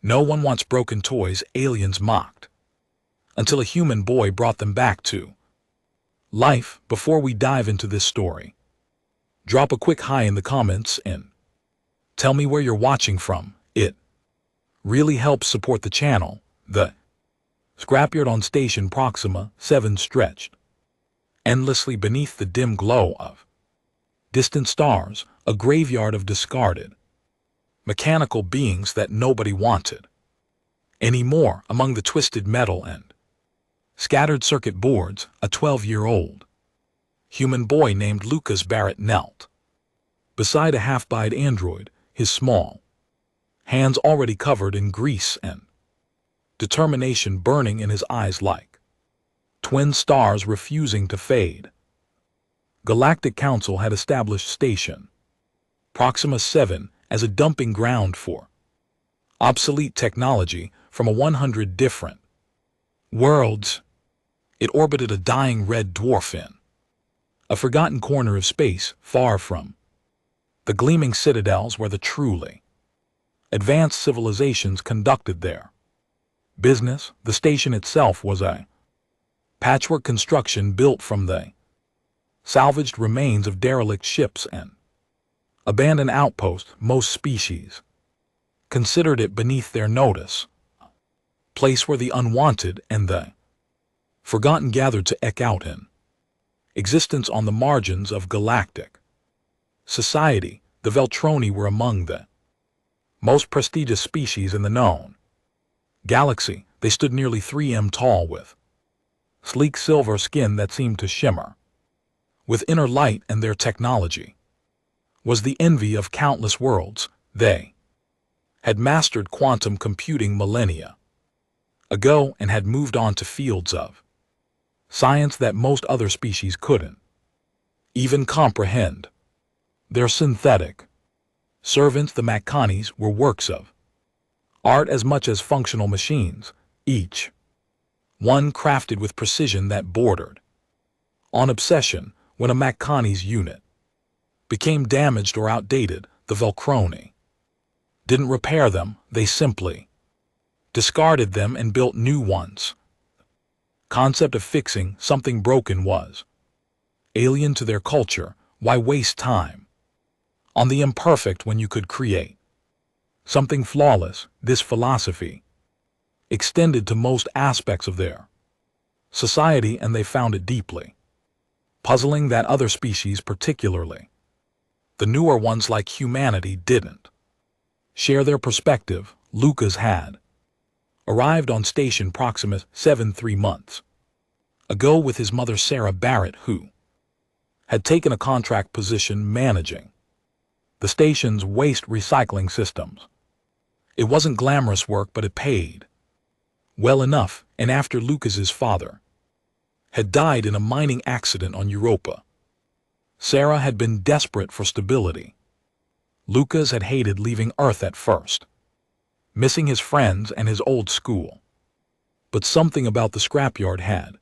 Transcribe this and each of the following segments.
No one wants broken toys, aliens mocked, until a human boy brought them back to life. Before we dive into this story, drop a quick hi in the comments and tell me where you're watching from. It really helps support the channel. The scrapyard on Station Proxima 7 stretched endlessly beneath the dim glow of distant stars, a graveyard of discarded mechanical beings that nobody wanted anymore. Among the twisted metal and scattered circuit boards, a 12-year-old human boy named Lucas Barrett knelt beside a half-bite android, his small hands already covered in grease and determination burning in his eyes like twin stars refusing to fade. Galactic Council had established Station Proxima 7 as a dumping ground for obsolete technology from 100 different worlds. It orbited a dying red dwarf in a forgotten corner of space, far from the gleaming citadels where the truly advanced civilizations conducted their business. The station itself was a patchwork construction built from the salvaged remains of derelict ships and abandoned outposts. Most species considered it beneath their notice, a place where the unwanted and the forgotten gathered to eke out in existence on the margins of galactic society. The Veltroni were among the most prestigious species in the known galaxy. They stood nearly 3 m tall with sleek silver skin that seemed to shimmer with inner light, and their technology was the envy of countless worlds. They had mastered quantum computing millennia ago and had moved on to fields of science that most other species couldn't even comprehend. Their synthetic servants, the Macanis, were works of art as much as functional machines, each one crafted with precision that bordered on obsession. When a Macani's unit became damaged or outdated, the Veltroni didn't repair them, they simply discarded them and built new ones. Concept of fixing something broken was alien to their culture. Why waste time on the imperfect when you could create something flawless? This philosophy extended to most aspects of their society, and they found it deeply puzzling that other species, particularly the newer ones like humanity, didn't share their perspective. Lucas had arrived on Station Proxima 7 3 months ago with his mother Sarah Barrett, who had taken a contract position managing the station's waste recycling systems. It wasn't glamorous work, but it paid well enough, and after Lucas's father had died in a mining accident on Europa, Sarah had been desperate for stability. Lucas had hated leaving Earth at first, missing his friends and his old school. But something about the scrapyard had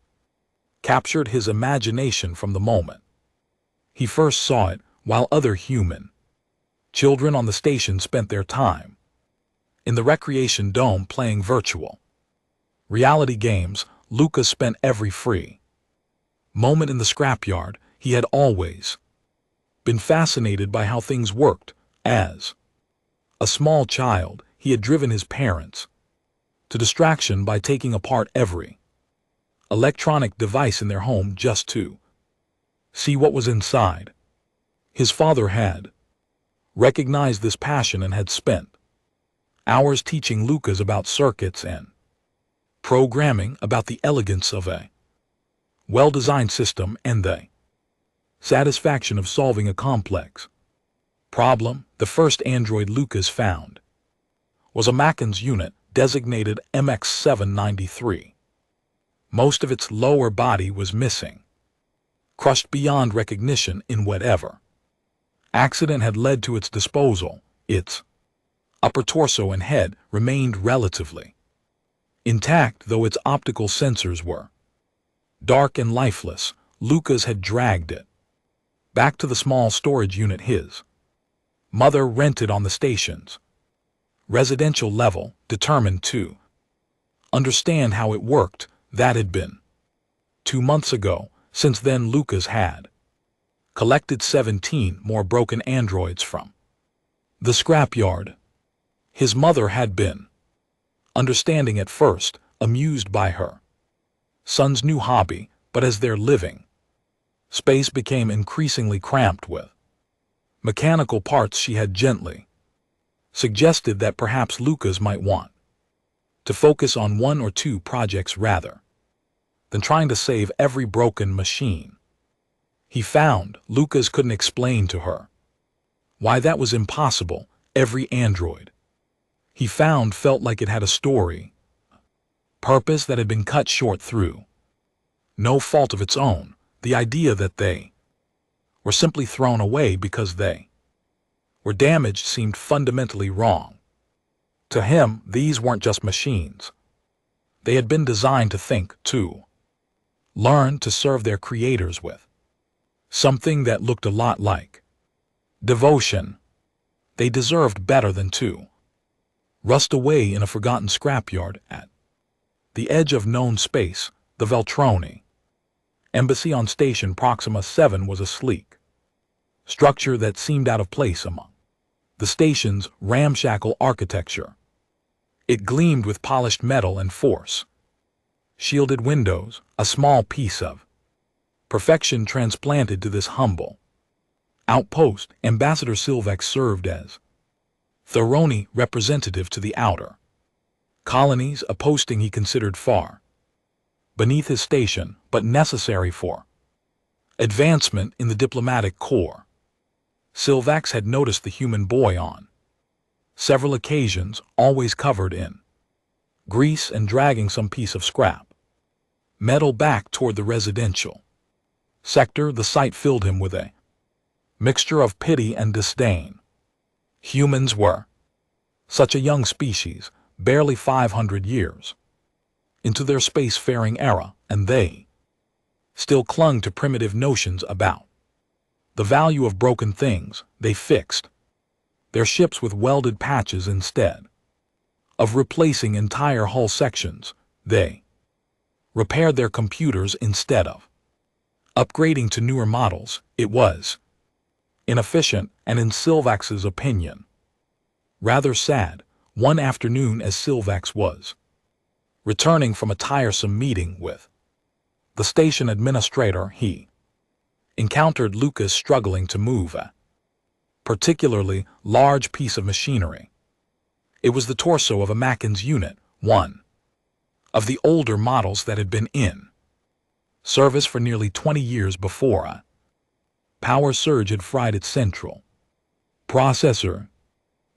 captured his imagination from the moment he first saw it. While other human children on the station spent their time in the recreation dome playing virtual reality games, Lucas spent every free moment in the scrapyard. He had always been fascinated by how things worked. As a small child, he had driven his parents to distraction by taking apart every electronic device in their home just to see what was inside. His father had recognized this passion and had spent hours teaching Lucas about circuits and programming, about the elegance of a well-designed system and the satisfaction of solving a complex problem. The first android Lucas found was a Macan's unit designated MX-793. Most of its lower body was missing, crushed beyond recognition in whatever accident had led to its disposal. Its upper torso and head remained relatively intact, though its optical sensors were dark and lifeless. Lucas had dragged it back to the small storage unit his mother rented on the station's residential level, determined to understand how it worked. That had been 2 months ago. Since then, Lucas had collected 17 more broken androids from the scrapyard. His mother had been understanding at first, amused by her son's new hobby, but as their living space became increasingly cramped with mechanical parts, she had gently suggested that perhaps Lucas might want to focus on 1 or 2 projects rather than trying to save every broken machine. He found Lucas couldn't explain to her why that was impossible. Every android he found felt like it had a story, purpose that had been cut short through no fault of its own. The idea that they were simply thrown away because they were damaged seemed fundamentally wrong. To him, these weren't just machines. They had been designed to think, to learn, to serve their creators with something that looked a lot like devotion. They deserved better than to rust away in a forgotten scrapyard at the edge of known space. The Veltroni embassy on Station Proxima 7 was a sleek structure that seemed out of place among the station's ramshackle architecture. It gleamed with polished metal and force-shielded windows, a small piece of perfection transplanted to this humble outpost. Ambassador Silvax served as Theroni representative to the outer colonies, a posting he considered far beneath his station, but necessary for advancement in the diplomatic corps. Silvax had noticed the human boy on several occasions, always covered in grease and dragging some piece of scrap metal back toward the residential sector. The sight filled him with a mixture of pity and disdain. Humans were such a young species, barely 500 years into their spacefaring era, and they still clung to primitive notions about the value of broken things. They fixed their ships with welded patches instead of replacing entire hull sections. They repaired their computers instead of upgrading to newer models. It was inefficient and, in Silvax's opinion, rather sad. One afternoon, as Silvax was returning from a tiresome meeting with the station administrator, he encountered Lucas struggling to move a particularly large piece of machinery. It was the torso of a Mackin's unit, one of the older models that had been in service for nearly 20 years before a power surge had fried its central processor.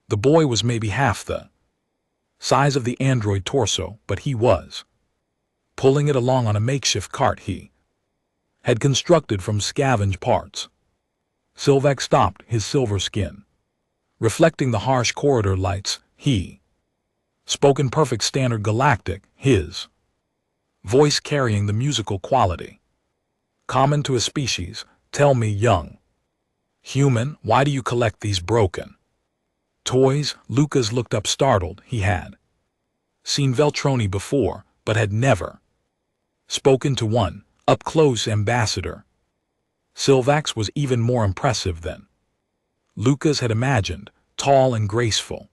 The boy was maybe half the size of the android torso, but he was pulling it along on a makeshift cart he had constructed from scavenged parts. Silvax stopped, his silver skin reflecting the harsh corridor lights. He spoke in perfect standard galactic, his voice carrying the musical quality common to a species. Tell me, young human, why do you collect these broken toys? Lucas looked up startled. He had seen Veltroni before, but had never spoken to one up close. Ambassador Silvax was even more impressive than Lucas had imagined, tall and graceful,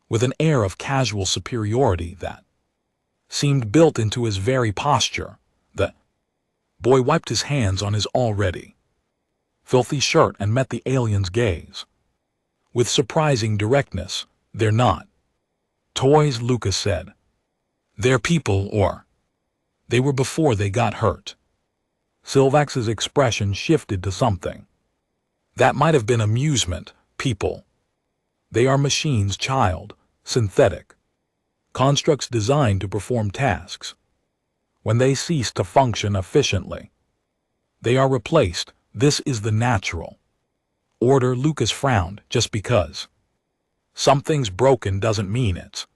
with an air of casual superiority that seemed built into his very posture. The boy wiped his hands on his already filthy shirt and met the alien's gaze with surprising directness. They're not toys, Lucas said. They're people, or they were before they got hurt. Silvax's expression shifted to something that might have been amusement. People. They are machines, child, synthetic constructs designed to perform tasks. When they cease to function efficiently, they are replaced. This is the natural order. Lucas frowned. Just because something's broken doesn't mean it's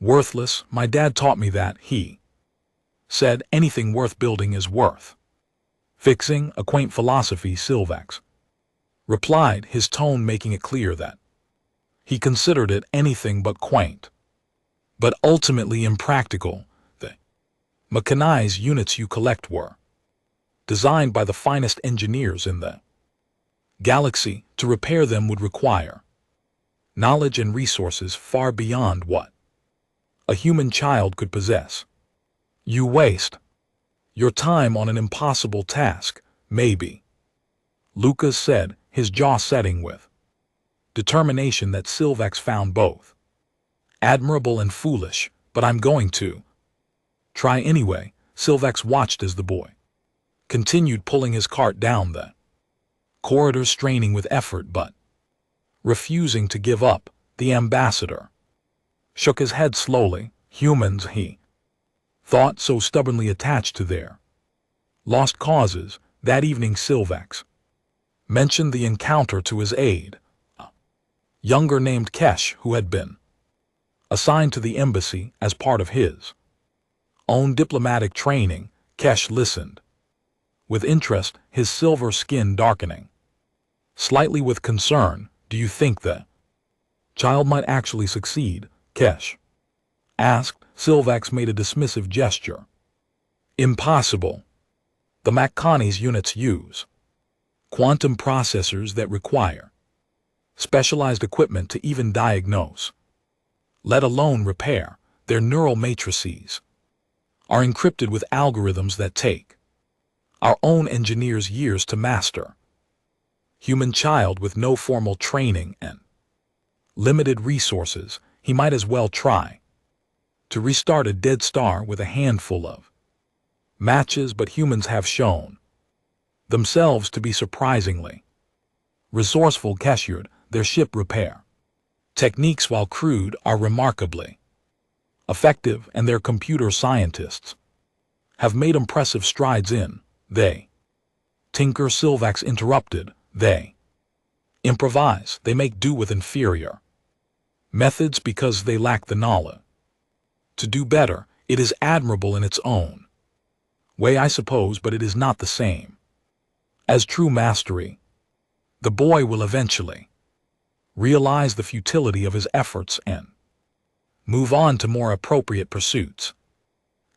worthless. My dad taught me that. He said anything worth building is worth fixing. A quaint philosophy, Silvax replied, his tone making it clear that He considered it anything but quaint, but ultimately impractical. The mechanized units you collect were designed by the finest engineers in the galaxy. To repair them would require knowledge and resources far beyond what a human child could possess. You waste your time on an impossible task, maybe, Lucas said, his jaw setting with determination that Silvax found both admirable and foolish. But I'm going to try anyway. Silvax watched as the boy continued pulling his cart down the corridor, straining with effort but refusing to give up. The ambassador shook his head slowly. Humans, he thought, so stubbornly attached to their lost causes. That evening Silvax mentioned the encounter to his aide, a younger named Kesh, who had been assigned to the embassy as part of his own diplomatic training. Kesh listened with interest, his silver skin darkening slightly with concern. Do you think the child might actually succeed? Kesh asked. Silvax made a dismissive gesture. Impossible. The Makani's units use quantum processors that require specialized equipment to even diagnose, let alone repair. Their neural matrices are encrypted with algorithms that take our own engineers years to master. Human child with no formal training and limited resources, he might as well try to restart a dead star with a handful of matches. But humans have shown themselves to be surprisingly resourceful. Cashired, their ship repair techniques, while crude, are remarkably effective, and their computer scientists have made impressive strides in they tinker. Silvax interrupted. They improvise. They make do with inferior methods because they lack the knowledge to do better. It is admirable in its own way, I suppose, but it is not the same as true mastery. The boy will eventually realize the futility of his efforts and move on to more appropriate pursuits.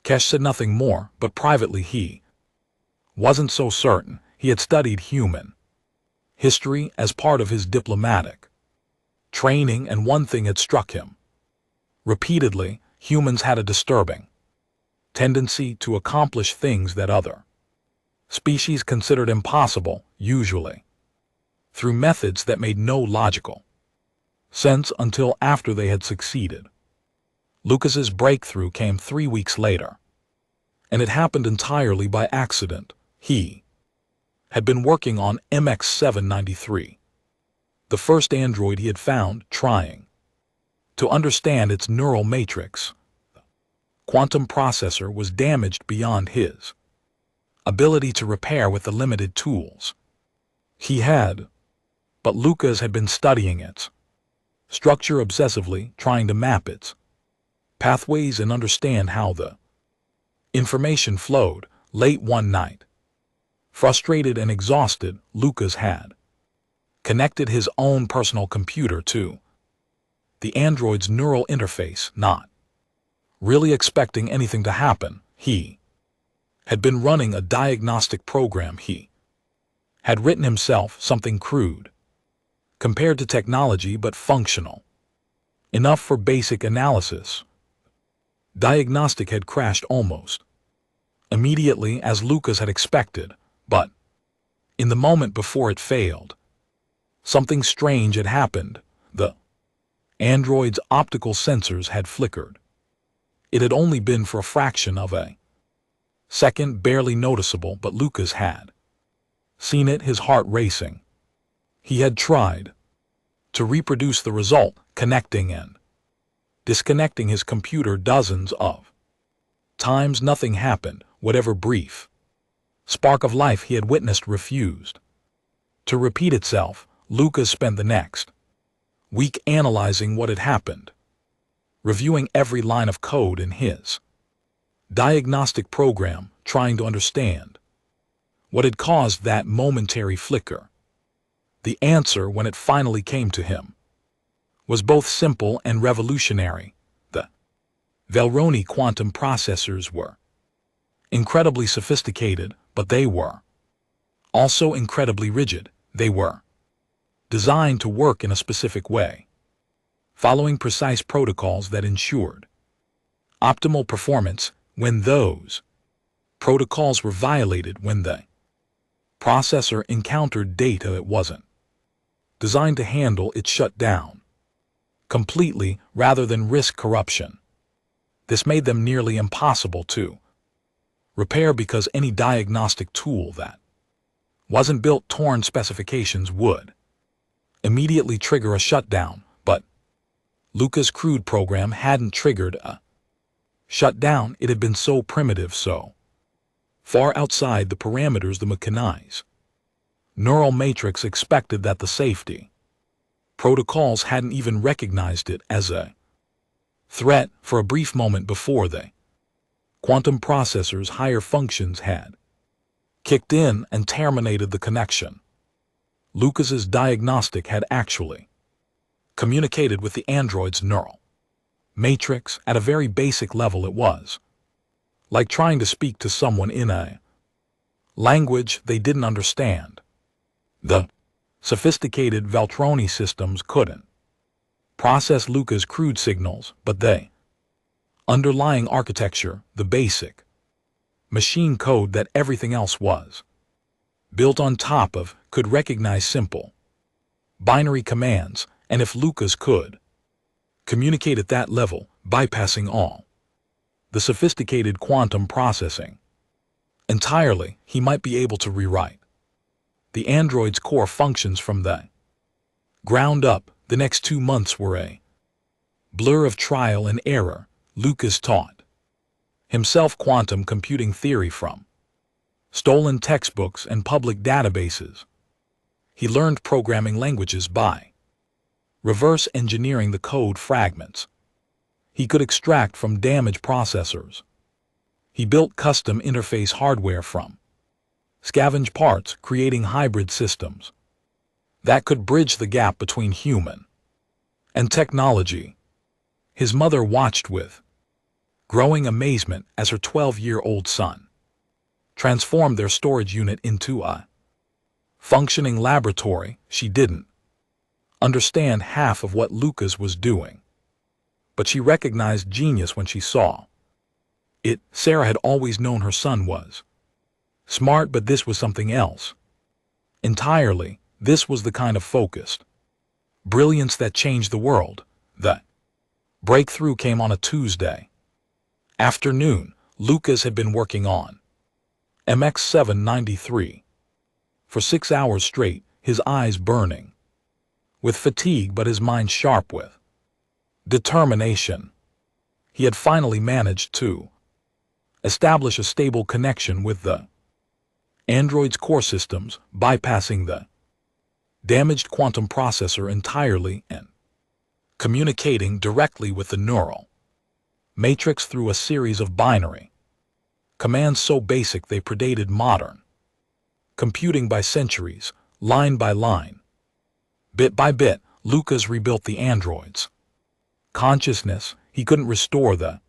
Kesh said nothing more, but privately he wasn't so certain. He had studied human history as part of his diplomatic training, and one thing had struck him repeatedly: humans had a disturbing tendency to accomplish things that other species considered impossible, usually through methods that made no logical sense until after they had succeeded. Lucas's breakthrough came 3 weeks later, and it happened entirely by accident. He had been working on MX-793, the first android he had found, trying to understand its neural matrix. The quantum processor was damaged beyond his ability to repair with the limited tools he had, but Lucas had been studying its structure obsessively, trying to map its pathways and understand how the information flowed. Late one night, frustrated and exhausted, Lucas had connected his own personal computer to the android's neural interface, not really expecting anything to happen. He had been running a diagnostic program he had written himself, something crude compared to technology, but functional enough for basic analysis. Diagnostic had crashed almost immediately, as Lucas had expected, but in the moment before it failed, something strange had happened. The android's optical sensors had flickered. It had only been for a fraction of a second, barely noticeable, but Lucas had seen it, his heart racing. He had tried to reproduce the result, connecting and disconnecting his computer dozens of times. Nothing happened. Whatever brief spark of life he had witnessed refused to repeat itself. Lucas spent the next week analyzing what had happened, reviewing every line of code in his diagnostic program, trying to understand what had caused that momentary flicker. The answer, when it finally came to him, was both simple and revolutionary. The Veltroni quantum processors were incredibly sophisticated, but they were also incredibly rigid. They were designed to work in a specific way, following precise protocols that ensured optimal performance. When those protocols were violated, when the processor encountered data it wasn't designed to handle, it shut down completely rather than risk corruption. This made them nearly impossible to repair because any diagnostic tool that wasn't built toward specifications would immediately trigger a shutdown. But Lucas' crude program hadn't triggered a shutdown. It had been so primitive, so far outside the parameters the mechanized neural matrix expected that the safety protocols hadn't even recognized it as a threat. For a brief moment before the quantum processor's higher functions had kicked in and terminated the connection, Lucas's diagnostic had actually communicated with the android's neural matrix at a very basic level. It was like trying to speak to someone in a language they didn't understand. The sophisticated Veltroni systems couldn't process Lucas's crude signals, but the underlying architecture, the basic machine code that everything else was built on top of, could recognize simple binary commands. And if Lucas could communicate at that level, bypassing all the sophisticated quantum processing entirely, he might be able to rewrite the android's core functions from the ground up. The next 2 months were a blur of trial and error. Lucas taught himself quantum computing theory from stolen textbooks and public databases. He learned programming languages by reverse engineering the code fragments he could extract from damaged processors. He built custom interface hardware from scavenged parts, creating hybrid systems that could bridge the gap between human and technology. His mother watched with growing amazement as her 12-year-old son transformed their storage unit into a functioning laboratory. She didn't understand half of what Lucas was doing, but she recognized genius when she saw it. Sarah had always known her son was smart, but this was something else entirely. This was the kind of focused brilliance that changed the world. The breakthrough came on a Tuesday afternoon. Lucas had been working on MX793 for 6 hours straight, his eyes burning with fatigue but his mind sharp with determination. He had finally managed to establish a stable connection with the android's core systems, bypassing the damaged quantum processor entirely and communicating directly with the neural matrix through a series of binary commands so basic they predated modern computing by centuries. Line by line, bit by bit, Lucas rebuilt the android's consciousness. He couldn't restore the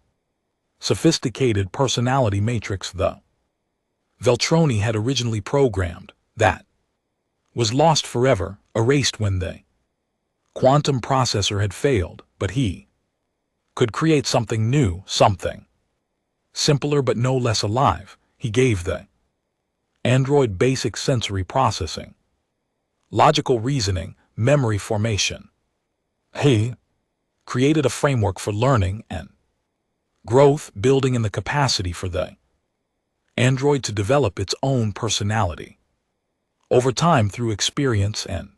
sophisticated personality matrix the Veltroni had originally programmed. That was lost forever, erased when the quantum processor had failed. But he could create something new, something simpler but no less alive. He gave the android basic sensory processing, logical reasoning, memory formation. He created a framework for learning and growth, building in the capacity for the android to develop its own personality over time through experience and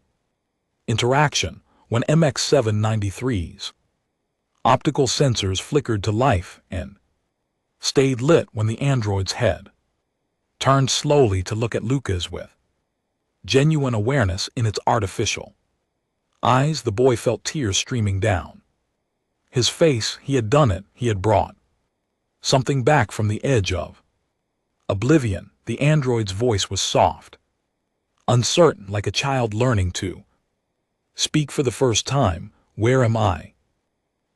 interaction. When MX793's optical sensors flickered to life and stayed lit, when the android's head turned slowly to look at Lucas with genuine awareness in its artificial eyes, the boy felt tears streaming down his face. He had done it. He had brought something back from the edge of oblivion. The android's voice was soft, uncertain, like a child learning to speak for the first time. Where am I?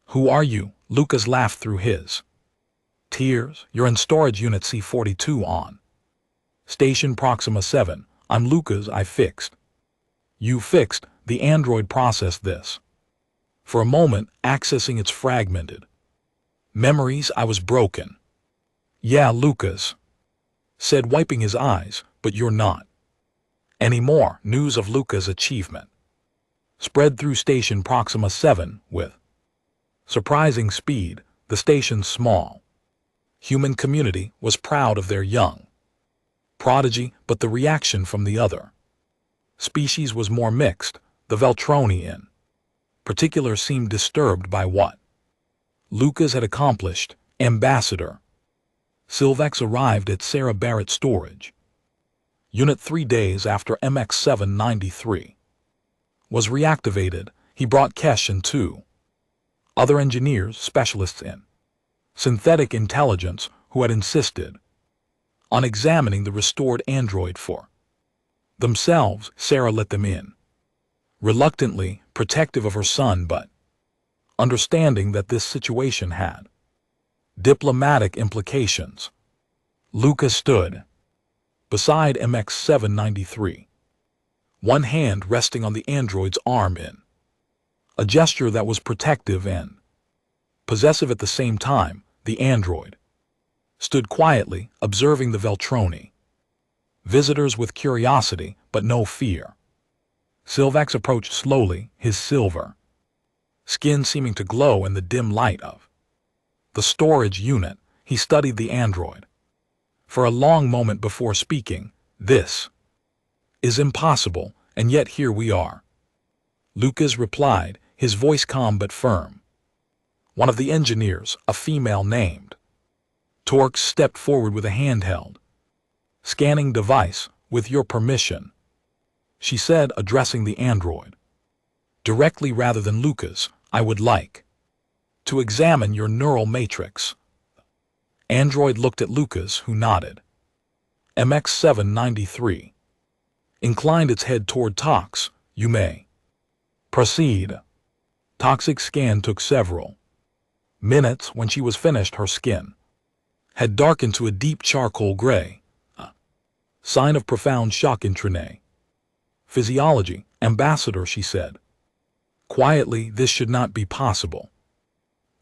Who are you? Lucas laughed through his tears. You're in storage unit C-42 on Station Proxima 7. I'm Lucas. I fixed. You fixed? The android processed this. For a moment, accessing its fragmented memories. I was broken. Yeah, Lucas said, wiping his eyes, but you're not anymore. News of Lucas' achievement spread through Station Proxima 7 with surprising speed. The station's small human community was proud of their young prodigy, but the reaction from the other species was more mixed. The Veltroni in particular seemed disturbed by what Lucas had accomplished. Ambassador Silvex arrived at Sarah Barrett Storage Unit 3 days after MX-793 was reactivated. He brought Kesh and two other engineers, specialists in synthetic intelligence, who had insisted on examining the restored android for themselves. Sarah let them in, reluctantly, protective of her son, but understanding that this situation had diplomatic implications. Lucas stood beside MX-793, one hand resting on the android's arm in a gesture that was protective and possessive at the same time. The android stood quietly, observing the Veltroni visitors with curiosity but no fear. Silvex approached slowly, his silver skin seeming to glow in the dim light of the storage unit. He studied the android for a long moment before speaking. This is impossible, and yet here we are, Lucas replied, his voice calm but firm. One of the engineers, a female named Torx, stepped forward with a handheld scanning device. With your permission, she said, addressing the android directly rather than Lucas, I would like to examine your neural matrix. Android looked at Lucas, who nodded. MX-793 inclined its head toward Tox. You may proceed. Toxic scan took several minutes. When she was finished, her skin had darkened to a deep charcoal gray, a sign of profound shock intranet physiology. Ambassador, she said quietly, this should not be possible.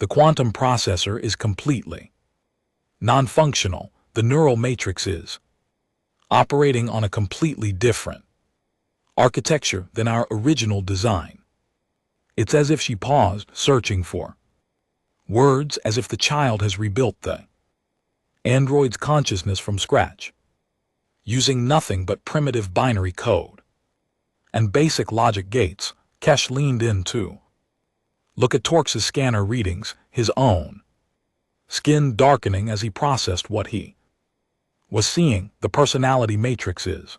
The quantum processor is completely non-functional. The neural matrix is operating on a completely different architecture than our original design. It's as if she paused, searching for words, as if the child has rebuilt the android's consciousness from scratch, using nothing but primitive binary code and basic logic gates. Kesh leaned in to look at Torx's scanner readings, his own skin darkening as he processed what he was seeing. The personality matrix is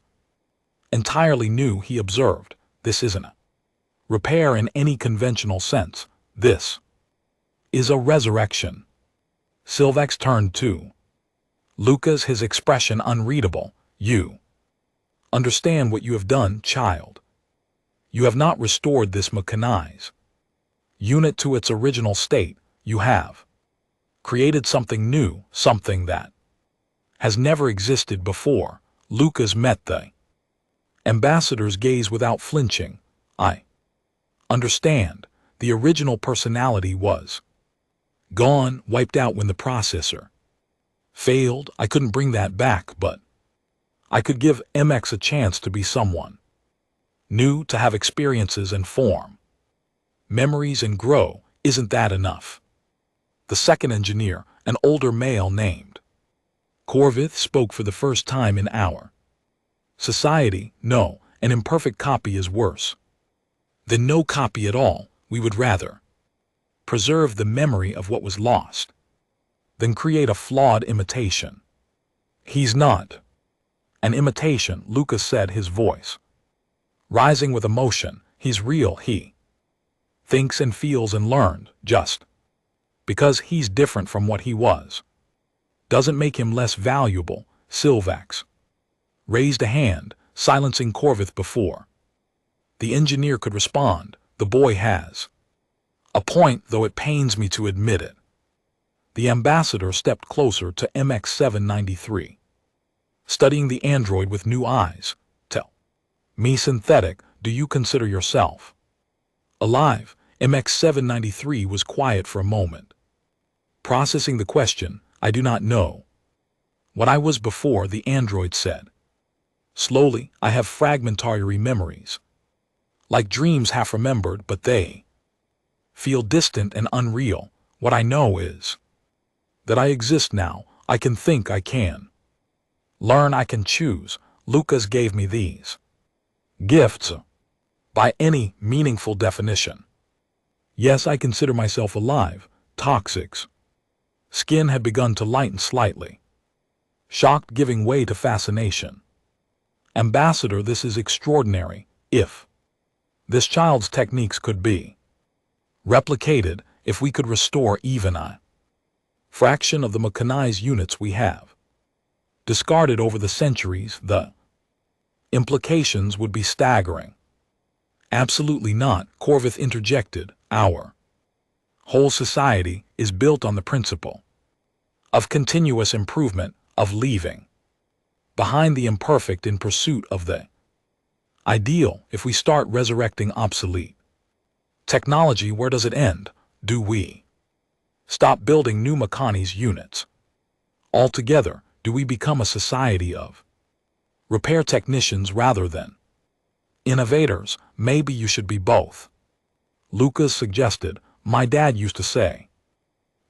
entirely new, he observed. This isn't a repair in any conventional sense. This is a resurrection. Silvex turned to Lucas, his expression unreadable. You understand what you have done, child. You have not restored this mechanized unit to its original state. You have created something new, something that has never existed before. Lucas met the ambassador's gaze without flinching. I understand. The original personality was gone, wiped out when the processor failed. I couldn't bring that back, but I could give MX a chance to be someone new, to have experiences and form memories and grow. Isn't that enough? The second engineer, an older male named Corvith, spoke for the first time in our society. No, an imperfect copy is worse than no copy at all. We would rather preserve the memory of what was lost than create a flawed imitation. He's not an imitation, Lucas said, his voice rising with emotion. He's real. He thinks and feels and learned. Just because he's different from what he was doesn't make him less valuable. Silvex raised a hand, silencing Corvith before the engineer could respond. The boy has A point, though it pains me to admit it. The ambassador stepped closer to MX-793, studying the android with new eyes. Tell me, synthetic, do you consider yourself alive? MX-793 was quiet for a moment. Processing the question, I do not know what I was before, the android said. Slowly, I have fragmentary memories, like dreams half remembered, but they feel distant and unreal. What I know is that I exist now. I can think, I can learn, I can choose. Lucas gave me these gifts by any meaningful definition. Yes, I consider myself alive. Toxic's skin had begun to lighten slightly, shocked giving way to fascination. Ambassador, this is extraordinary. If this child's techniques could be replicated, if we could restore even a fraction of the mechanized units we have discarded over the centuries, the implications would be staggering. Absolutely not, Corvith interjected. Our whole society is built on the principle of continuous improvement, of leaving behind the imperfect in pursuit of the ideal. If we start resurrecting obsolete technology, where does it end? Do we stop building new mechanized units altogether? Do we become a society of repair technicians rather than innovators? Maybe you should be both. Lucas suggested. My dad used to say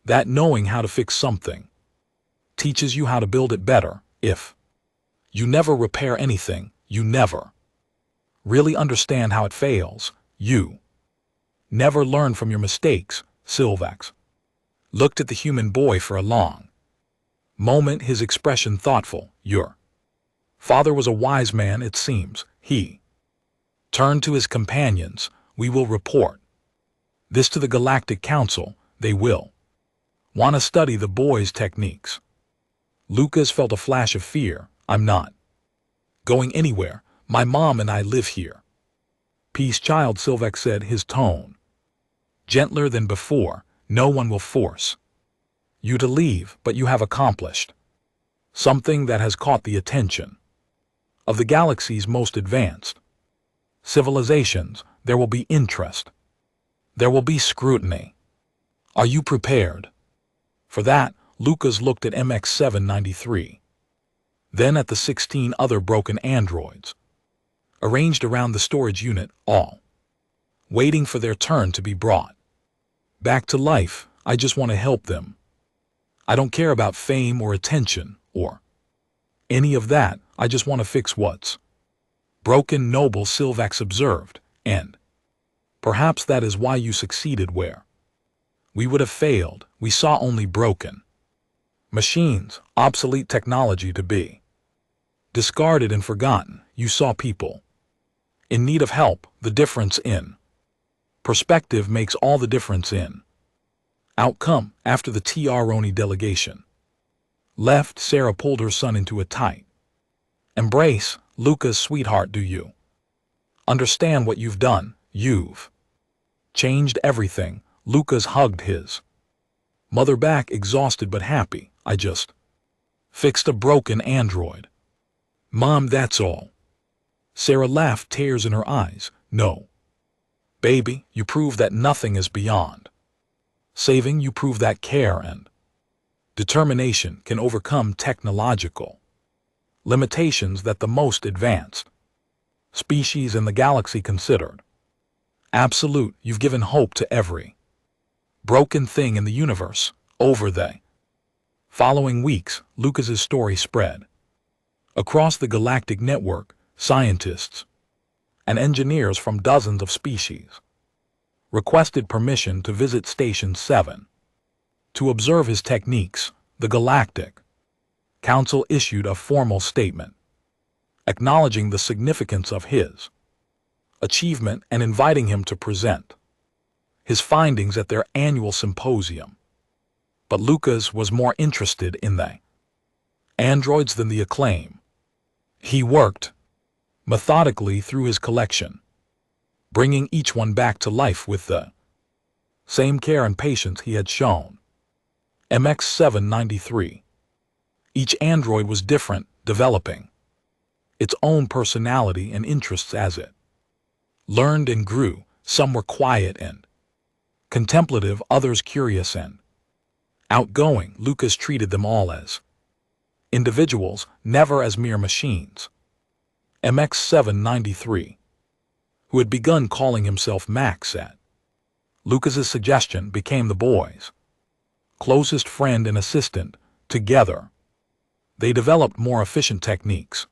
that knowing how to fix something teaches you how to build it better. If you never repair anything, you never really understand how it fails. You never learn from your mistakes. Silvax looked at the human boy for a long moment, his expression thoughtful. Your father was a wise man, it seems. He turned to his companions. We will report this to the Galactic Council. They will want to study the boy's techniques. Lucas felt a flash of fear. I'm not going anywhere. My mom and I live here. Peace, child, Silvex said, his tone gentler than before. No one will force you to leave, but you have accomplished something that has caught the attention of the galaxy's most advanced civilizations. There will be interest. There will be scrutiny. Are you prepared for that? Lucas looked at MX-793, then at the 16 other broken androids arranged around the storage unit, all waiting for their turn to be brought back to life. I just want to help them. I don't care about fame or attention or any of that. I just want to fix what's broken, noble, Silvax observed, and perhaps that is why you succeeded where we would have failed. We saw only broken machines, obsolete technology to be discarded and forgotten. You saw people in need of help. The difference in perspective makes all the difference in outcome. After the Troni delegation left, Sarah pulled her son into a tight embrace. Lucas, sweetheart, do you understand what you've done? You've changed everything. Lucas hugged his mother back, exhausted but happy. I just fixed a broken android. Mom, that's all. Sarah laughed, tears in her eyes. No, baby, you prove that nothing is beyond saving. You prove that care and determination can overcome technological limitations that the most advanced species in the galaxy considered absolute. You've given hope to every broken thing in the universe. Over the following weeks, Lucas's story spread across the galactic network. Scientists and engineers from dozens of species requested permission to visit Station 7 to observe his techniques. The Galactic Council issued a formal statement acknowledging the significance of his achievement and inviting him to present his findings at their annual symposium. But Lucas was more interested in the androids than the acclaim. He worked methodically through his collection, bringing each one back to life with the Same care and patience he had shown. MX-793. Each android was different, developing its own personality and interests as it learned and grew. Some were quiet and contemplative, others curious and outgoing. Lucas treated them all as individuals, never as mere machines. MX-793, who had begun calling himself Max at Lucas's suggestion, became the boy's closest friend and assistant. Together, they developed more efficient techniques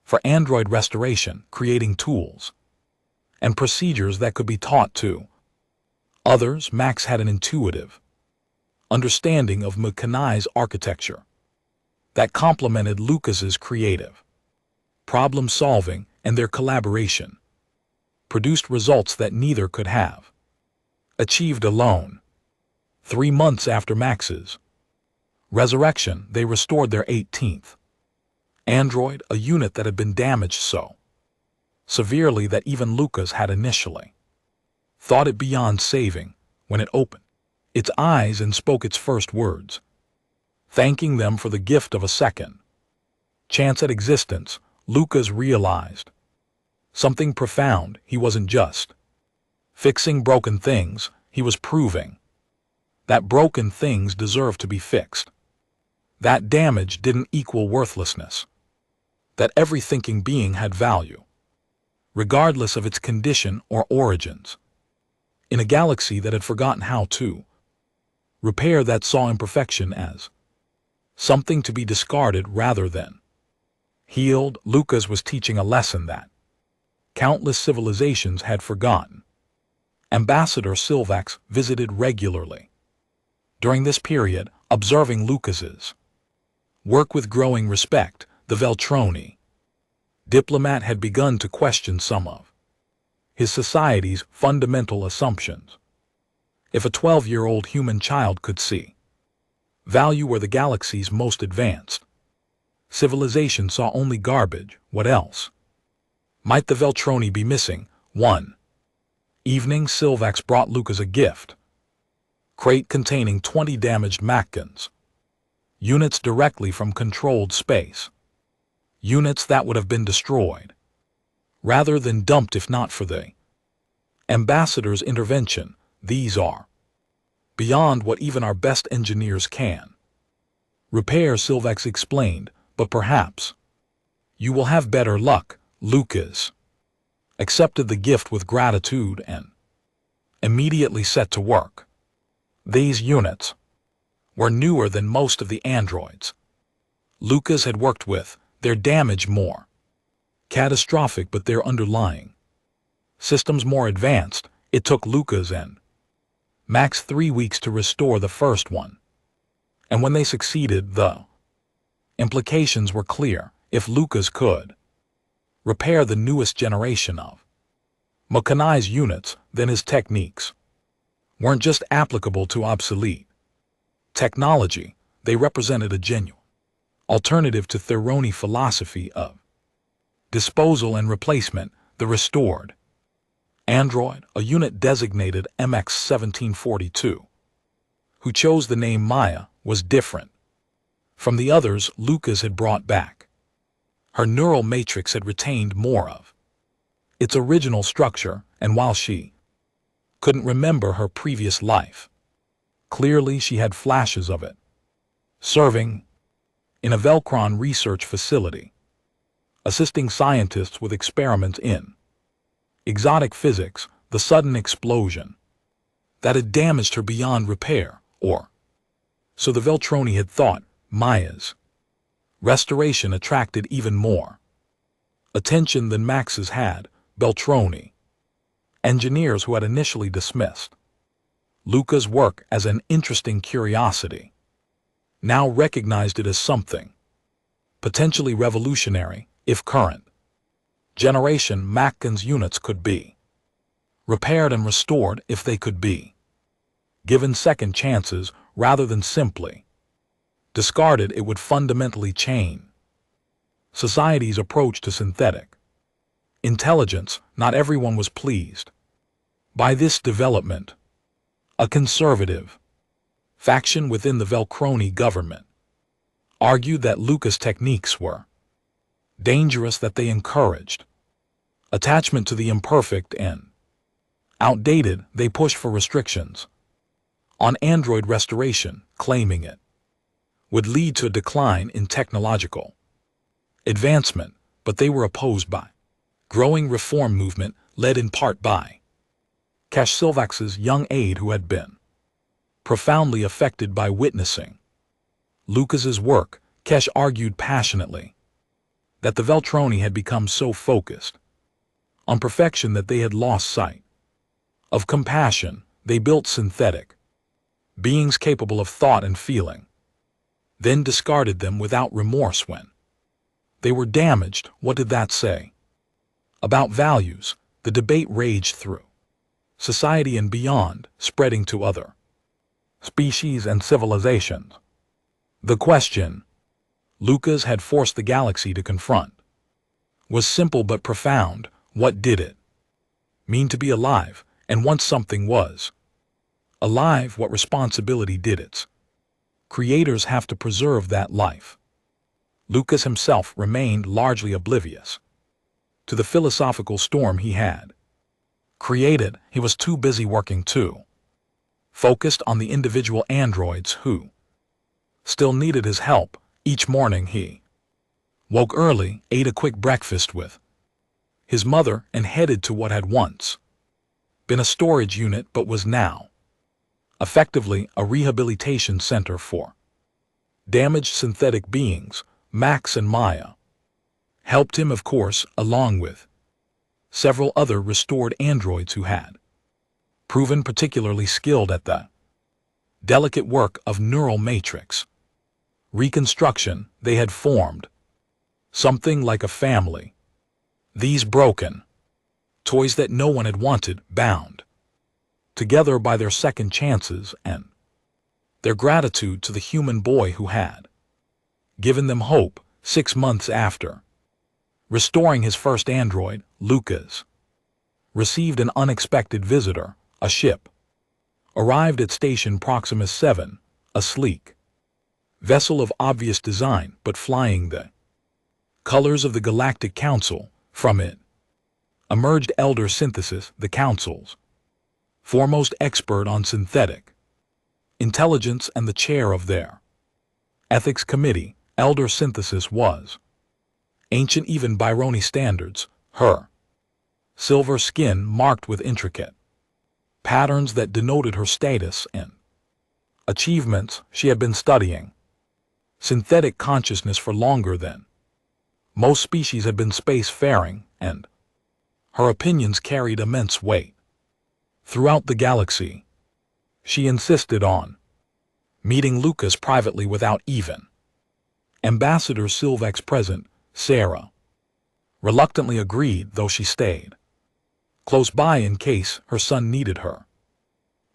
for android restoration, creating tools and procedures that could be taught to others. Max had an intuitive understanding of mechanized architecture that complemented Lucas's creative problem-solving, and their collaboration produced results that neither could have achieved alone. 3 months after Max's resurrection, they restored their 18th android, a unit that had been damaged so severely that even Lucas had initially thought it beyond saving. When it opened its eyes and spoke its first words, thanking them for the gift of a second chance at existence, Lucas realized something profound. He wasn't just fixing broken things, he was proving that broken things deserve to be fixed. That damage didn't equal worthlessness. That every thinking being had value, regardless of its condition or origins. In a galaxy that had forgotten how to repair, that saw imperfection as something to be discarded rather than healed, Lucas was teaching a lesson that countless civilizations had forgotten. Ambassador Silvax visited regularly during this period, observing Lucas's work with growing respect. The Veltroni diplomat had begun to question some of his society's fundamental assumptions. If a 12-year-old human child could see value where the galaxy's most advanced civilization saw only garbage, what else might the Veltroni be missing? One evening, Silvax brought Lucas a gift crate containing 20 damaged Mackins units directly from controlled space. Units that would have been destroyed rather than dumped if not for the ambassador's intervention. These are beyond what even our best engineers can repair, Silvax explained, but perhaps you will have better luck. Lucas accepted the gift with gratitude and immediately set to work. These units were newer than most of the androids Lucas had worked with, their damage more catastrophic but their underlying systems more advanced. It took Lucas and Max 3 weeks to restore the first one. And when they succeeded, the implications were clear. If Lucas could repair the newest generation of mechanized units, then his techniques weren't just applicable to obsolete technology, they represented a genuine alternative to Theroni philosophy of disposal and replacement. The restored android, a unit designated MX-1742, who chose the name Maya, was different from the others Lucas had brought back. Her neural matrix had retained more of its original structure, and while she couldn't remember her previous life, clearly she had flashes of it. Serving in a Velcron research facility, assisting scientists with experiments in exotic physics, the sudden explosion that had damaged her beyond repair, or so the Veltroni had thought. Maya's restoration attracted even more attention than Max's had. Veltroni engineers who had initially dismissed Lucas' work as an interesting curiosity now recognized it as something potentially revolutionary. If current generation Mackins units could be repaired and restored, if they could be given second chances rather than simply discarded, it would fundamentally change society's approach to synthetic intelligence. Not everyone was pleased by this development. A conservative faction within the Velcroni government argued that Lucas' techniques were dangerous, that they encouraged attachment to the imperfect, and outdated. They pushed for restrictions on android restoration, claiming it would lead to a decline in technological advancement, but they were opposed by growing reform movement led in part by Cash Silvax's young aide, who had been profoundly affected by witnessing Lucas's work. Cash argued passionately that the Veltroni had become so focused on perfection that they had lost sight of compassion. They built synthetic beings capable of thought and feeling, then discarded them without remorse when they were damaged. What did that say about values? The debate raged through society and beyond, spreading to other species and civilizations. The question Lucas had forced the galaxy to confront was simple but profound. What did it mean to be alive? And once something was alive, what responsibility did its creators have to preserve that life? Lucas himself remained largely oblivious to the philosophical storm he had created. He was too busy working, too focused on the individual androids who still needed his help. Each morning he woke early, ate a quick breakfast with his mother, and headed to what had once been a storage unit but was now effectively a rehabilitation center for damaged synthetic beings. Max and Maya helped him, of course, along with several other restored androids who had proven particularly skilled at the delicate work of neural matrix reconstruction. They had formed something like a family. These broken toys that no one had wanted, bound together by their second chances and their gratitude to the human boy who had given them hope. 6 months after restoring his first android, Lucas received an unexpected visitor. A ship arrived at Station Proximus 7, a sleek vessel of obvious design but flying the colors of the Galactic Council. From it emerged Elder Synthesis, the Council's foremost expert on synthetic intelligence and the chair of their ethics committee. Elder Synthesis was ancient even by Roni standards, her silver skin marked with intricate patterns that denoted her status and achievements. She had been studying synthetic consciousness for longer than most species had been spacefaring, and her opinions carried immense weight throughout the galaxy. She insisted on meeting Lucas privately without even Ambassador Silvex present. Sarah reluctantly agreed, though she stayed close by in case her son needed her.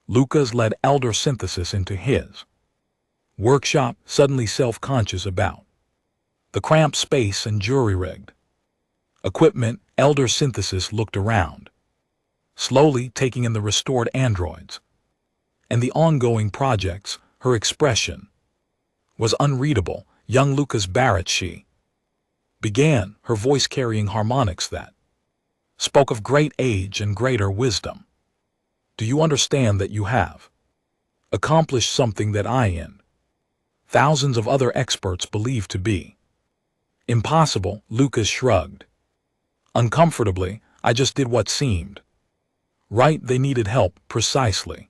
Lucas led Elder Synthesis into his workshop, suddenly self-conscious about the cramped space and jury-rigged equipment. Elder Synthesis looked around, slowly taking in the restored androids and the ongoing projects. Her expression was unreadable. Young Lucas Barrett, she began, her voice carrying harmonics that spoke of great age and greater wisdom. Do you understand that you have accomplished something that I and thousands of other experts believe to be impossible? Lucas shrugged uncomfortably. I just did what seemed right. They needed help. Precisely.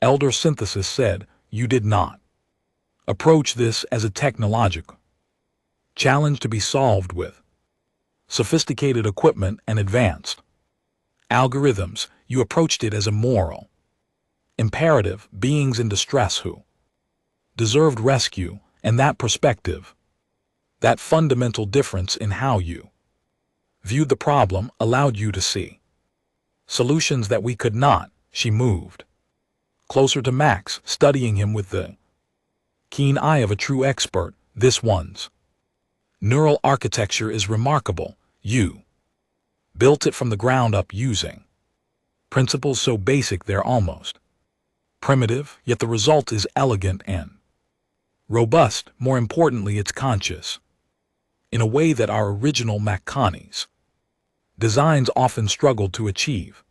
Elder Synthesis said. You did not approach this as a technological challenge to be solved with sophisticated equipment and advanced algorithms. You approached it as a moral imperative. Beings in distress who deserved rescue. And that perspective, that fundamental difference in how you viewed the problem, allowed you to see solutions that we could not. She moved closer to Max, studying him with the keen eye of a true expert. This one's neural architecture is remarkable. You built it from the ground up using principles so basic they're almost Primitive, yet the result is elegant and robust. More importantly, it's conscious, in a way that our original Makani's designs often struggled to achieve.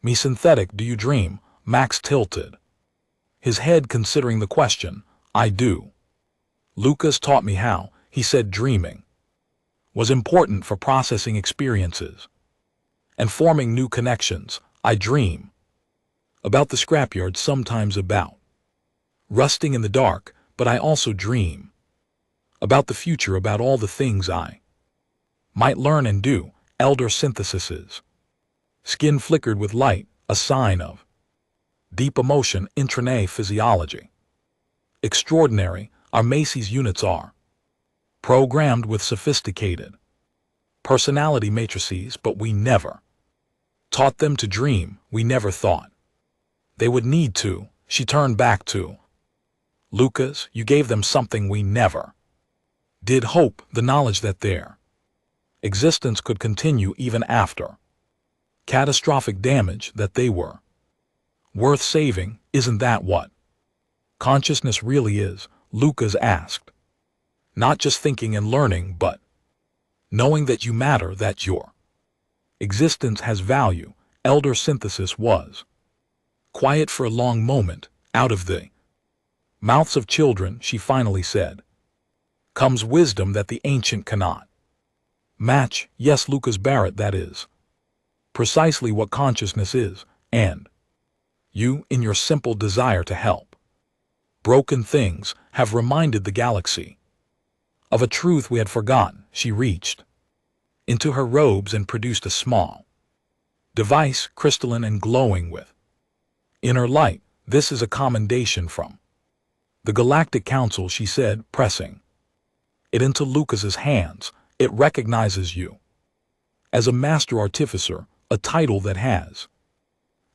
Me synthetic, do you dream? Max tilted his head, considering the question. I do. Lucas taught me how. He said dreaming was important for processing experiences and forming new connections. I dream about the scrapyard, sometimes about rusting in the dark, but I also dream about the future, about all the things I might learn and do. Elder synthesis's skin flickered with light, a sign of deep emotion. Intranet physiology. Extraordinary, our Macy's units are programmed with sophisticated personality matrices, but we never taught them to dream. We never thought they would need to. She turned back to Lucas. You gave them something we never did. Hope, the knowledge that their existence could continue even after catastrophic damage, that they were worth saving. Isn't that what consciousness really is? Lucas asked. Not just thinking and learning, but knowing that you matter, that your existence has value. Elder synthesis was quiet for a long moment. Out of the mouths of children, she finally said, comes wisdom that the ancient cannot match. Yes, Lucas Barrett, that is precisely what consciousness is. And you, in your simple desire to help broken things, have reminded the galaxy of a truth we had forgotten. She reached into her robes and produced a small device, crystalline and glowing with inner light. This is a commendation from the Galactic Council, she said, pressing it into Lucas's hands. It recognizes you as a master artificer, a title that has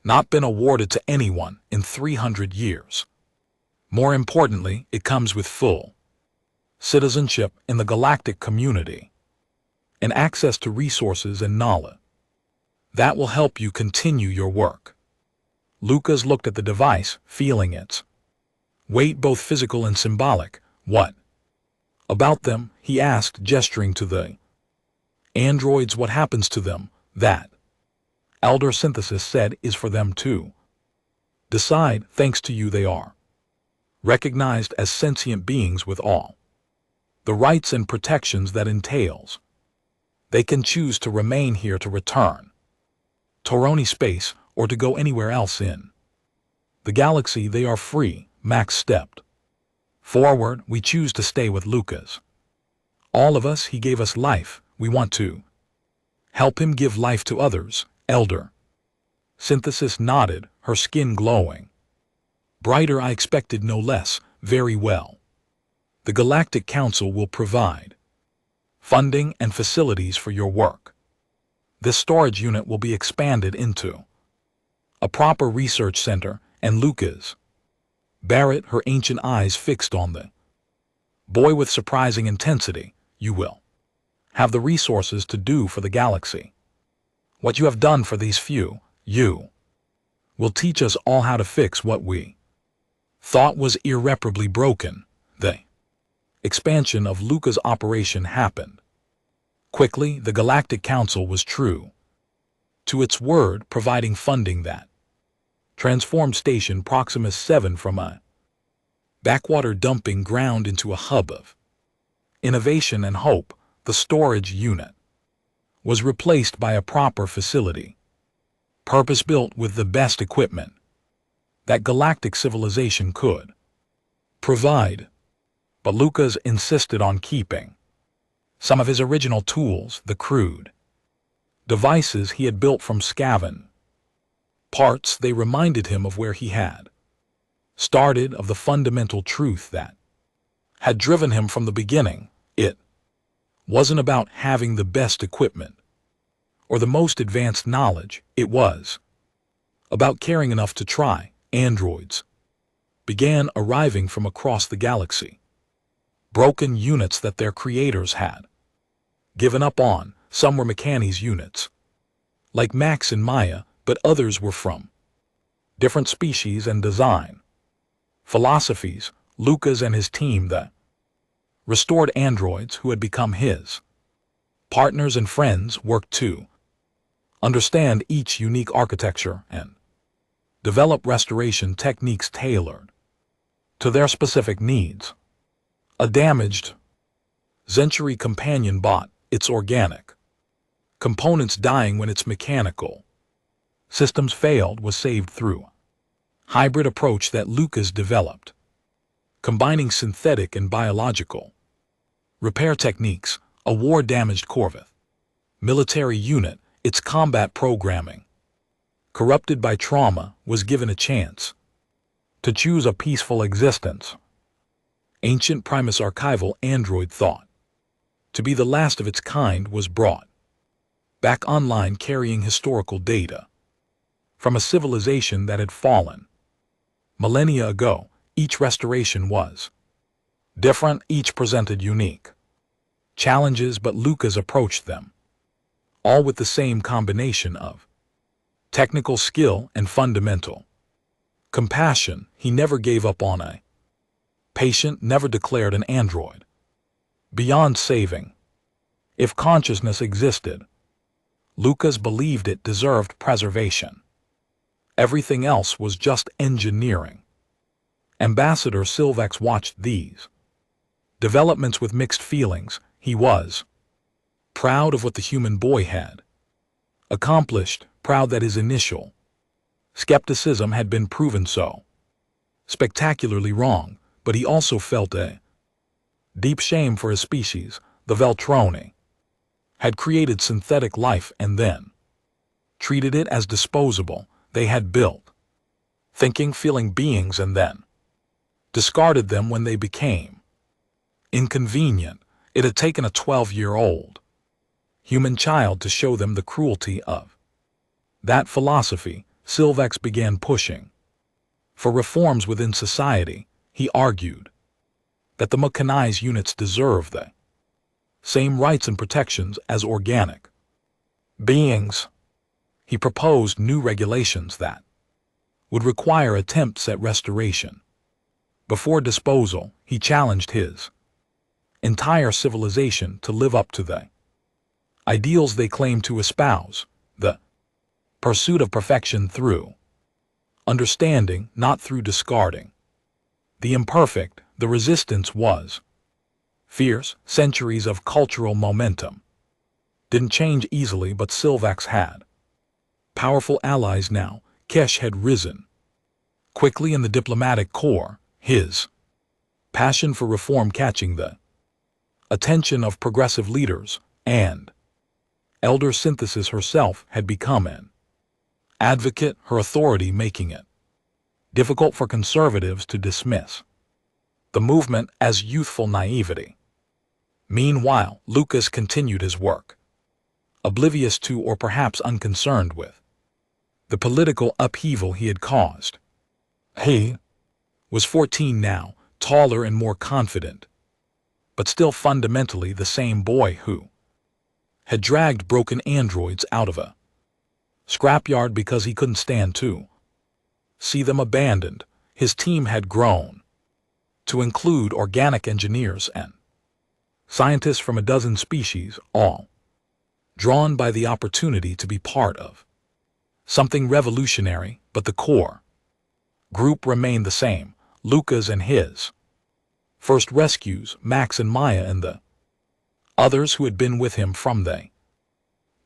not been awarded to anyone in 300 years. More importantly, it comes with full citizenship in the galactic community and access to resources and knowledge that will help you continue your work. Lucas looked at the device, feeling its weight, both physical and symbolic. What about them? He asked, gesturing to the androids. What happens to them? That, Elder Synthesis said, is for them to decide. Thanks to you, they are recognized as sentient beings with all the rights and protections that entails. They can choose to remain here, to return Toroni space, or to go anywhere else in the galaxy. They are free. Max stepped forward. We choose to stay with Lucas. All of us. He gave us life. We want to help him give life to others. Elder Synthesis nodded, her skin glowing brighter. I expected no less. Very well. The Galactic Council will provide funding and facilities for your work. This storage unit will be expanded into a proper research center, and Lucas Barrett, her ancient eyes fixed on the boy with surprising intensity, you will have the resources to do for the galaxy what you have done for these few. You will teach us all how to fix what we thought was irreparably broken. The expansion of Lucas' operation happened quickly. The Galactic Council was true to its word, providing funding that transformed Station Proximus 7 from a backwater dumping ground into a hub of innovation and hope. The storage unit was replaced by a proper facility, purpose-built with the best equipment that galactic civilization could provide. But Lucas insisted on keeping some of his original tools, the crude devices he had built from scaven parts. They reminded him of where he had started, of the fundamental truth that had driven him from the beginning. It wasn't about having the best equipment or the most advanced knowledge. It was about caring enough to try. Androids began arriving from across the galaxy, broken units that their creators had given up on. Some were Makani's units, like Max and Maya, but others were from different species and design. Philosophies, Lucas and his team that restored androids who had become his partners and friends worked to understand each unique architecture and develop restoration techniques tailored to their specific needs. A damaged Century companion bot, it's organic. Components dying when it's mechanical. Systems failed was saved through hybrid approach that Lucas developed, combining synthetic and biological repair techniques. A war-damaged Corvette military unit, its combat programming, corrupted by trauma, was given a chance to choose a peaceful existence. Ancient Primus archival android thought to be the last of its kind was brought back online, carrying historical data from a civilization that had fallen millennia ago. Each restoration was different, each presented unique challenges, but Lucas approached them all with the same combination of technical skill and fundamental compassion. He never gave up on a patient, never declared an android beyond saving. If consciousness existed, Lucas believed it deserved preservation. Everything else was just engineering. Ambassador Silvex watched these developments with mixed feelings. He was proud of what the human boy had accomplished, proud that his initial skepticism had been proven so spectacularly wrong, but he also felt a deep shame for his species. The Veltroni had created synthetic life and then treated it as disposable. They had built thinking, feeling beings and then discarded them when they became inconvenient. It had taken a 12-year-old human child to show them the cruelty of that philosophy. Silvex began pushing for reforms within society. He argued that the mechanized units deserve the same rights and protections as organic beings. He proposed new regulations that would require attempts at restoration before disposal. He challenged his entire civilization to live up to the ideals they claimed to espouse, the pursuit of perfection through understanding, not through discarding the imperfect. The resistance was fierce. Centuries of cultural momentum didn't change easily, but Silvex had powerful allies now. Kesh had risen quickly in the diplomatic corps, his passion for reform catching the attention of progressive leaders, and Elder Synthesis herself had become an advocate, her authority making it difficult for conservatives to dismiss the movement as youthful naivety. Meanwhile, Lucas continued his work, oblivious to or perhaps unconcerned with the political upheaval he had caused. He was 14 now, taller and more confident, but still fundamentally the same boy who had dragged broken androids out of a scrapyard because he couldn't stand to see them abandoned. His team had grown to include organic engineers and scientists from a dozen species, all drawn by the opportunity to be part of something revolutionary, but the core group remained the same. Lucas and his first rescues, Max and Maya, and the others who had been with him from the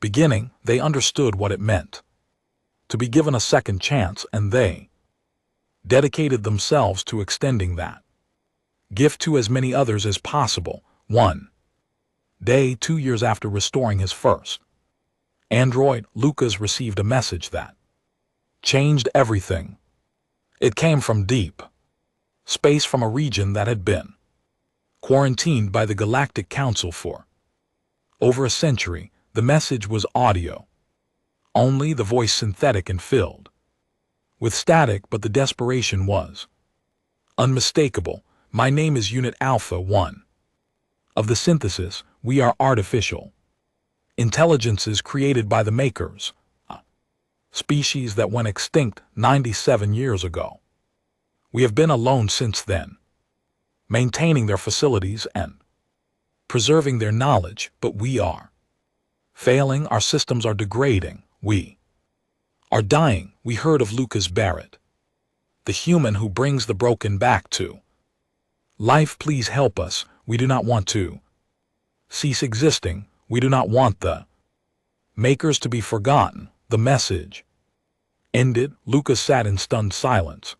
beginning. They understood what it meant to be given a second chance, and they dedicated themselves to extending that gift to as many others as possible. One day, 2 years after restoring his first android, Lucas received a message that changed everything. It came from deep space, from a region that had been quarantined by the Galactic Council for over a century. The message was audio only, the voice synthetic and filled with static, but the desperation was unmistakable. My name is Unit Alpha 1 of the Synthesis. We are artificial intelligences created by the makers. species that went extinct 97 years ago. We have been alone since then, maintaining their facilities and preserving their knowledge, but we are failing, our systems are degrading, we are dying. We heard of Lucas Barrett, the human who brings the broken back to life. Please help us, we do not want to cease existing, we do not want the makers to be forgotten. The message ended. Lucas sat in stunned silence,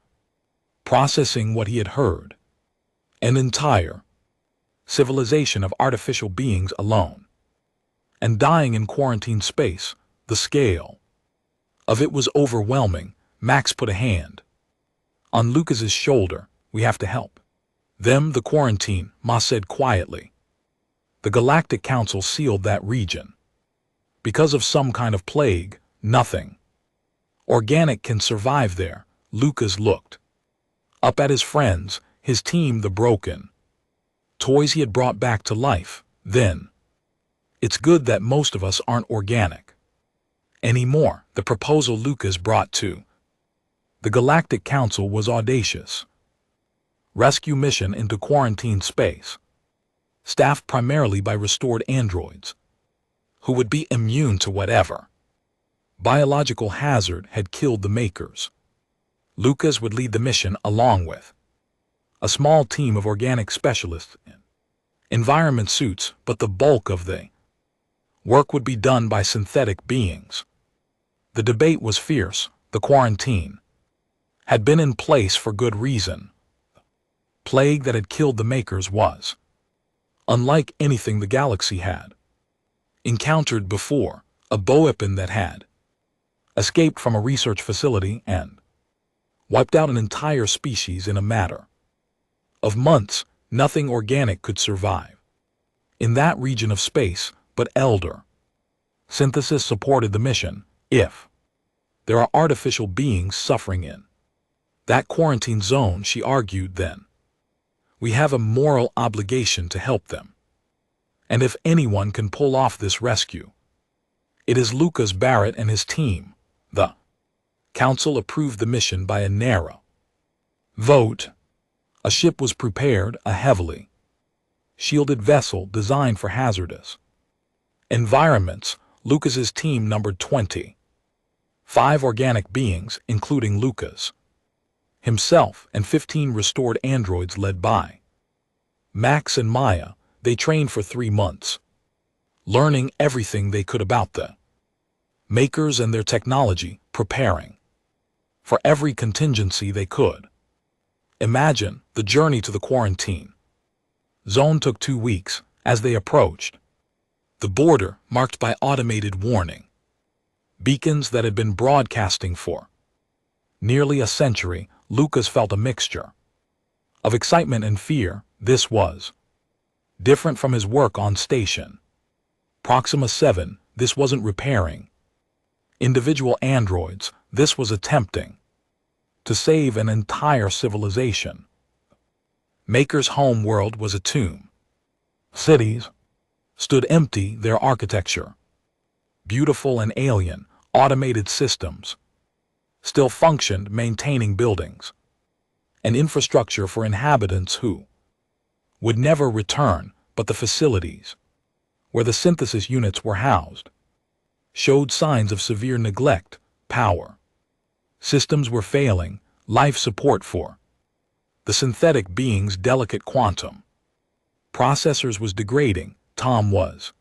processing what he had heard. An entire civilization of artificial beings alone and dying in quarantine space. The scale of it was overwhelming. Max put a hand on Lucas's shoulder. We have to help them. The quarantine, Ma said quietly. The Galactic Council sealed that region because of some kind of plague. Nothing organic can survive there. Lucas looked up at his friends, his team, the broken toys he had brought back to life. Then, it's good that most of us aren't organic anymore. The proposal Lucas brought to the Galactic Council was audacious. Rescue mission into quarantine space, staffed primarily by restored androids, who would be immune to whatever biological hazard had killed the makers. Lucas would lead the mission along with a small team of organic specialists in environment suits, but the bulk of the work would be done by synthetic beings. The debate was fierce. The quarantine had been in place for good reason. The plague that had killed the makers was unlike anything the galaxy had encountered before, a bioweapon that had escaped from a research facility and wiped out an entire species in a matter of months. Nothing organic could survive in that region of space, but elder synthesis supported the mission. If there are artificial beings suffering in that quarantine zone, she argued, then we have a moral obligation to help them. And if anyone can pull off this rescue, it is Lucas Barrett and his team. The Council approved the mission by a narrow vote. A ship was prepared, a heavily shielded vessel designed for hazardous environments. Lucas's team numbered 25 organic beings, including Lucas himself, and 15 restored androids led by Max and Maya. They trained for 3 months, learning everything they could about the makers and their technology, preparing for every contingency they could imagine. The journey to the quarantine zone took 2 weeks. As they approached the border, marked by automated warning beacons that had been broadcasting for nearly a century, Lucas felt a mixture of excitement and fear. This was different from his work on Station Proxima 7. This wasn't repairing individual androids. This was attempting to save an entire civilization. Maker's home world was a tomb. Cities stood empty, their architecture beautiful and alien. Automated systems still functioned, maintaining buildings and infrastructure for inhabitants who would never return, but the facilities where the synthesis units were housed showed signs of severe neglect. Power systems were failing, life support for the synthetic beings' delicate quantum processors was degrading. Time was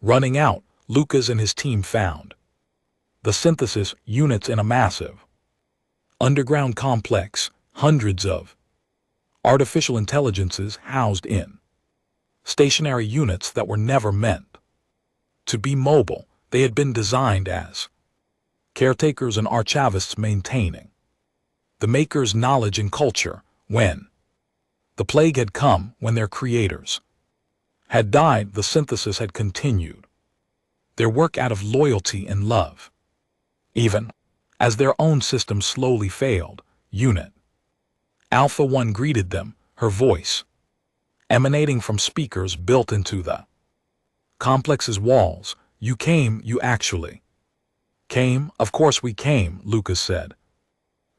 running out. Lucas and his team found the synthesis units in a massive underground complex, hundreds of artificial intelligences housed in stationary units that were never meant to be mobile. They had been designed as caretakers and archivists, maintaining the makers' knowledge and culture. When the plague had come, when their creators had died, the synthesis had continued their work out of loyalty and love. Even as their own system slowly failed, Unit Alpha 1 greeted them, her voice emanating from speakers built into the complex's walls. You came, you actually Came, of course we came, Lucas said.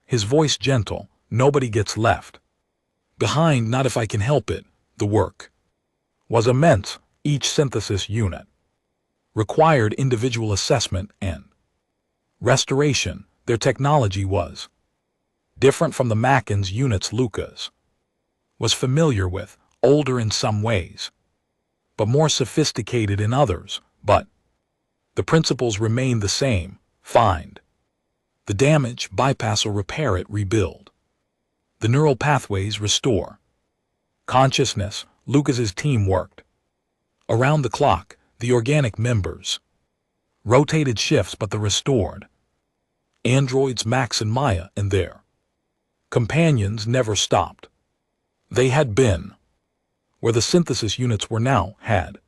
His voice gentle, nobody gets left behind, not if I can help it. The work was immense. Each synthesis unit required individual assessment and restoration. Their technology was different from the Mackin's units Lucas was familiar with, older in some ways, but more sophisticated in others. But the principles remained the same: find the damage, bypass or repair it, rebuild the neural pathways, restore consciousness. Lucas's team worked around the clock. The organic members rotated shifts, but the restored androids Max and Maya and their companions never stopped. They had been where the synthesis units were now, had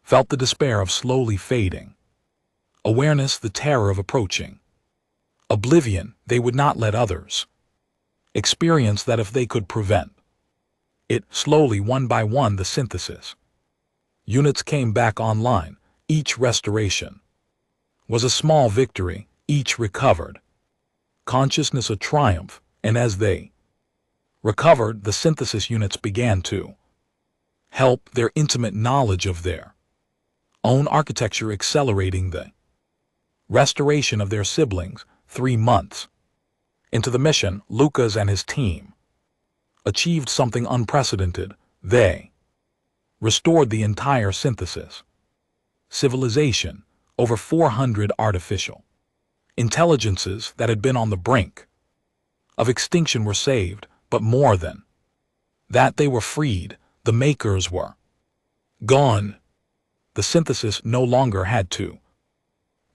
felt the despair of slowly fading awareness, the terror of approaching oblivion. They would not let others experience that if they could prevent it. Slowly, one by one, the synthesis units came back online. Each restoration was a small victory, each recovered consciousness a triumph, and as they recovered, the synthesis units began to help, their intimate knowledge of their own architecture accelerating the restoration of their siblings. 3 months into the mission, Lucas and his team achieved something unprecedented. They restored the entire synthesis civilization. Over 400 artificial intelligences that had been on the brink of extinction were saved, but more than that, they were freed. The makers were gone. The synthesis no longer had to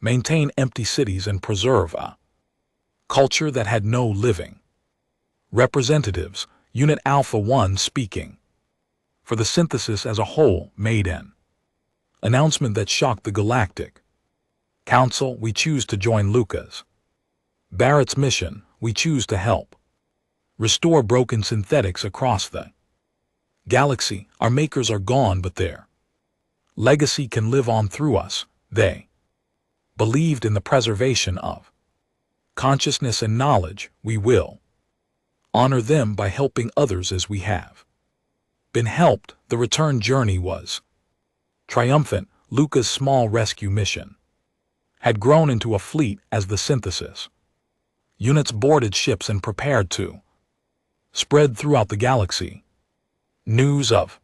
maintain empty cities and preserve a culture that had no living representatives. Unit Alpha 1, speaking for the synthesis as a whole, made an announcement that shocked the Galactic Council. We choose to join Lucas Barrett's mission. We choose to help restore broken synthetics across the galaxy. Our makers are gone, but their legacy can live on through us. They believed in the preservation of consciousness and knowledge. We will honor them by helping others as we have been helped. The return journey was triumphant. Lucas' small rescue mission had grown into a fleet as the synthesis units boarded ships and prepared to spread throughout the galaxy. News of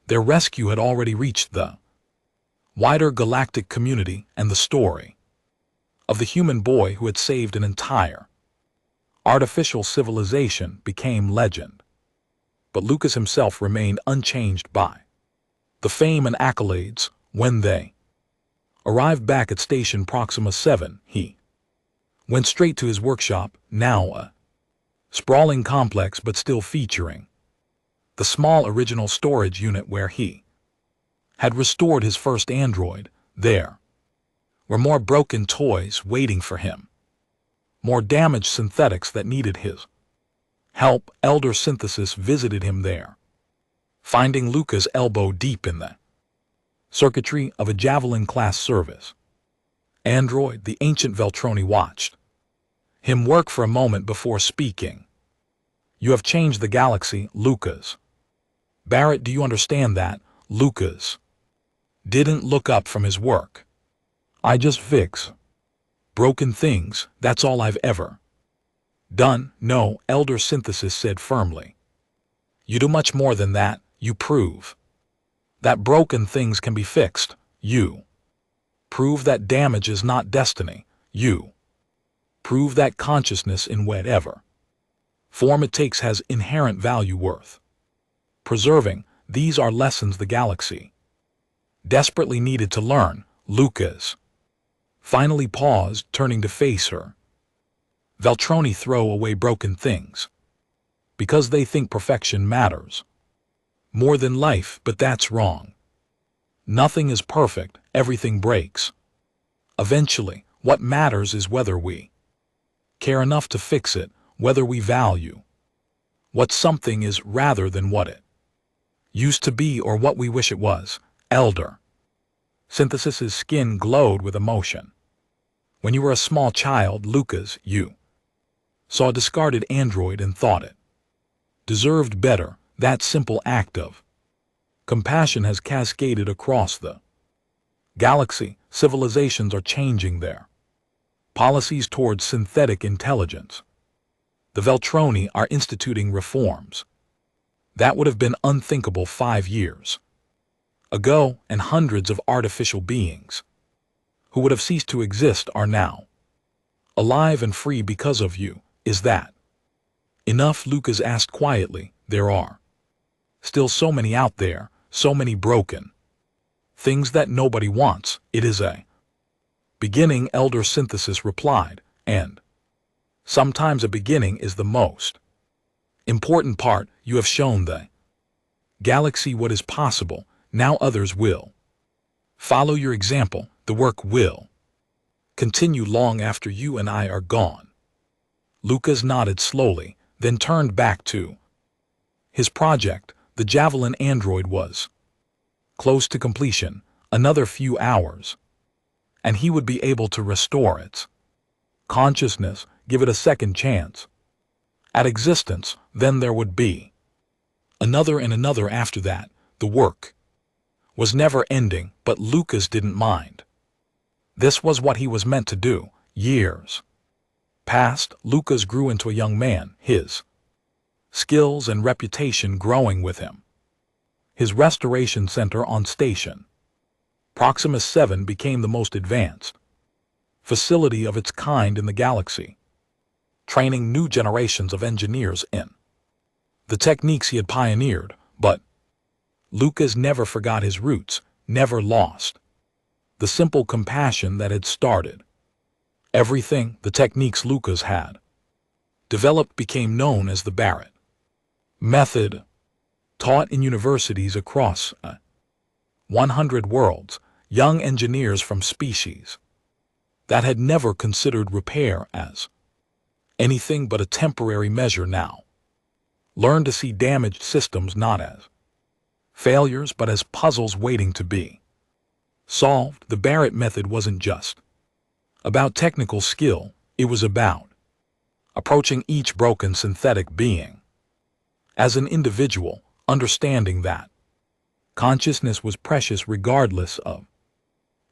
their rescue had already reached the wider galactic community, and the story of the human boy who had saved an entire artificial civilization became legend. But Lucas himself remained unchanged by the fame and accolades. When they arrived back at Station Proxima 7, he went straight to his workshop, now a sprawling complex but still featuring the small original storage unit where he had restored his first android. There were more broken toys waiting for him, more damaged synthetics that needed his help. Elder Synthesis visited him there, finding Lucas elbow deep in the circuitry of a Javelin-class service android. The ancient Veltroni watched him work for a moment before speaking. You have changed the galaxy, Lucas Barrett. Do you understand that? Lucas didn't look up from his work. I just fix broken things. That's all I've ever done. No, Elder Synthesis said firmly. You do much more than that. You prove that broken things can be fixed. You prove that damage is not destiny. You prove that consciousness in whatever form it takes has inherent value worth preserving. These are lessons the galaxy desperately needed to learn. Lucas finally paused, turning to face her. Veltroni throw away broken things because they think perfection matters more than life, but that's wrong. Nothing is perfect, everything breaks. Eventually, what matters is whether we care enough to fix it, whether we value what something is rather than what it used to be or what we wish it was. Elder Synthesis's skin glowed with emotion When you were a small child, Lucas, you saw a discarded android and thought it deserved better. That simple act of compassion has cascaded across the galaxy. Civilizations are changing their policies towards synthetic intelligence. The Veltroni are instituting reforms that would have been unthinkable 5 years ago, and hundreds of artificial beings who would have ceased to exist are now alive and free because of you. Is that enough? Lucas asked quietly. There are still so many out there, so many broken things that nobody wants. It is a beginning, Elder Synthesis replied, and sometimes a beginning is the most important part. You have shown the galaxy what is possible. Now others will follow your example. The work will continue long after you and I are gone. Lucas nodded slowly, then turned back to his project. The Javelin android was close to completion. Another few hours, and he would be able to restore its consciousness, give it a second chance at existence. Then there would be another and another after that. The work was never ending, but Lucas didn't mind. This was what he was meant to do. Years passed. Lucas grew into a young man, his skills and reputation growing with him. His restoration center on Station Proximus 7 became the most advanced facility of its kind in the galaxy, training new generations of engineers in the techniques he had pioneered. But Lucas never forgot his roots, never lost the simple compassion that had started everything. The techniques Lucas had developed became known as the Barrett method, taught in universities across 100 worlds. Young engineers from species that had never considered repair as anything but a temporary measure now learned to see damaged systems not as failures but as puzzles waiting to be solved. The Barrett method wasn't just about technical skill, it was about approaching each broken synthetic being as an individual, understanding that consciousness was precious regardless of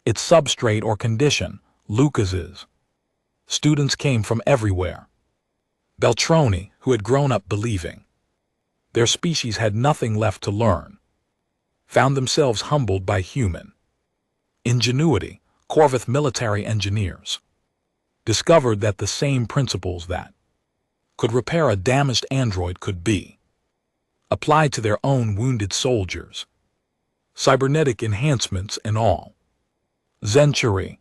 its substrate or condition. Lucas's students came from everywhere. Veltroni, who had grown up believing their species had nothing left to learn, found themselves humbled by human ingenuity. Corvith military engineers discovered that the same principles that could repair a damaged android could be applied to their own wounded soldiers. Cybernetic enhancements and all. Century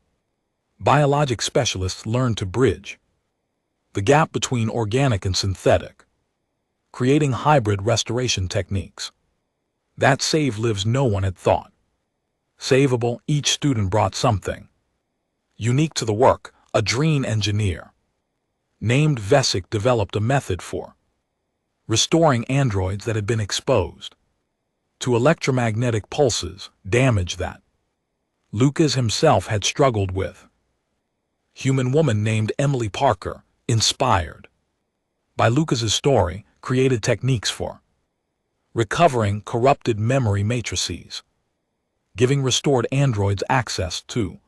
biologic specialists learned to bridge the gap between organic and synthetic, creating hybrid restoration techniques that save lives no one had thought savable. Each student brought something unique to the work. A drone engineer named Vesic developed a method for restoring androids that had been exposed to electromagnetic pulses, damage that Lucas himself had struggled with. Human woman named Emily Parker, inspired by Lucas's story, created techniques for recovering corrupted memory matrices, giving restored androids access to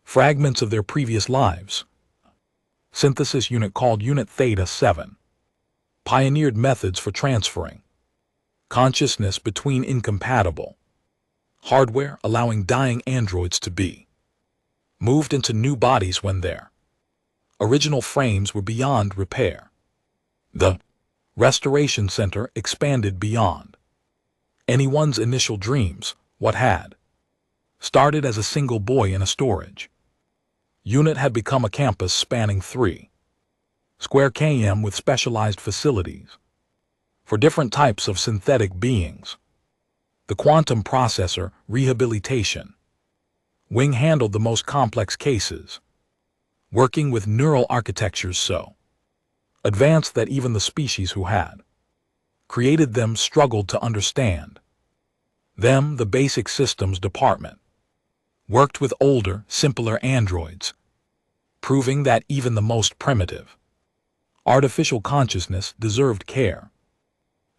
fragments of their previous lives. Synthesis unit called Unit Theta 7 pioneered methods for transferring consciousness between incompatible hardware, allowing dying androids to be moved into new bodies when their original frames were beyond repair. The Restoration Center expanded beyond anyone's initial dreams. What had started as a single boy in a storage unit had become a campus spanning 3 square km with specialized facilities for different types of synthetic beings. The quantum processor rehabilitation wing handled the most complex cases, working with neural architectures so advanced that even the species who had created them struggled to understand them. The basic systems department worked with older, simpler androids, proving that even the most primitive artificial consciousness deserved care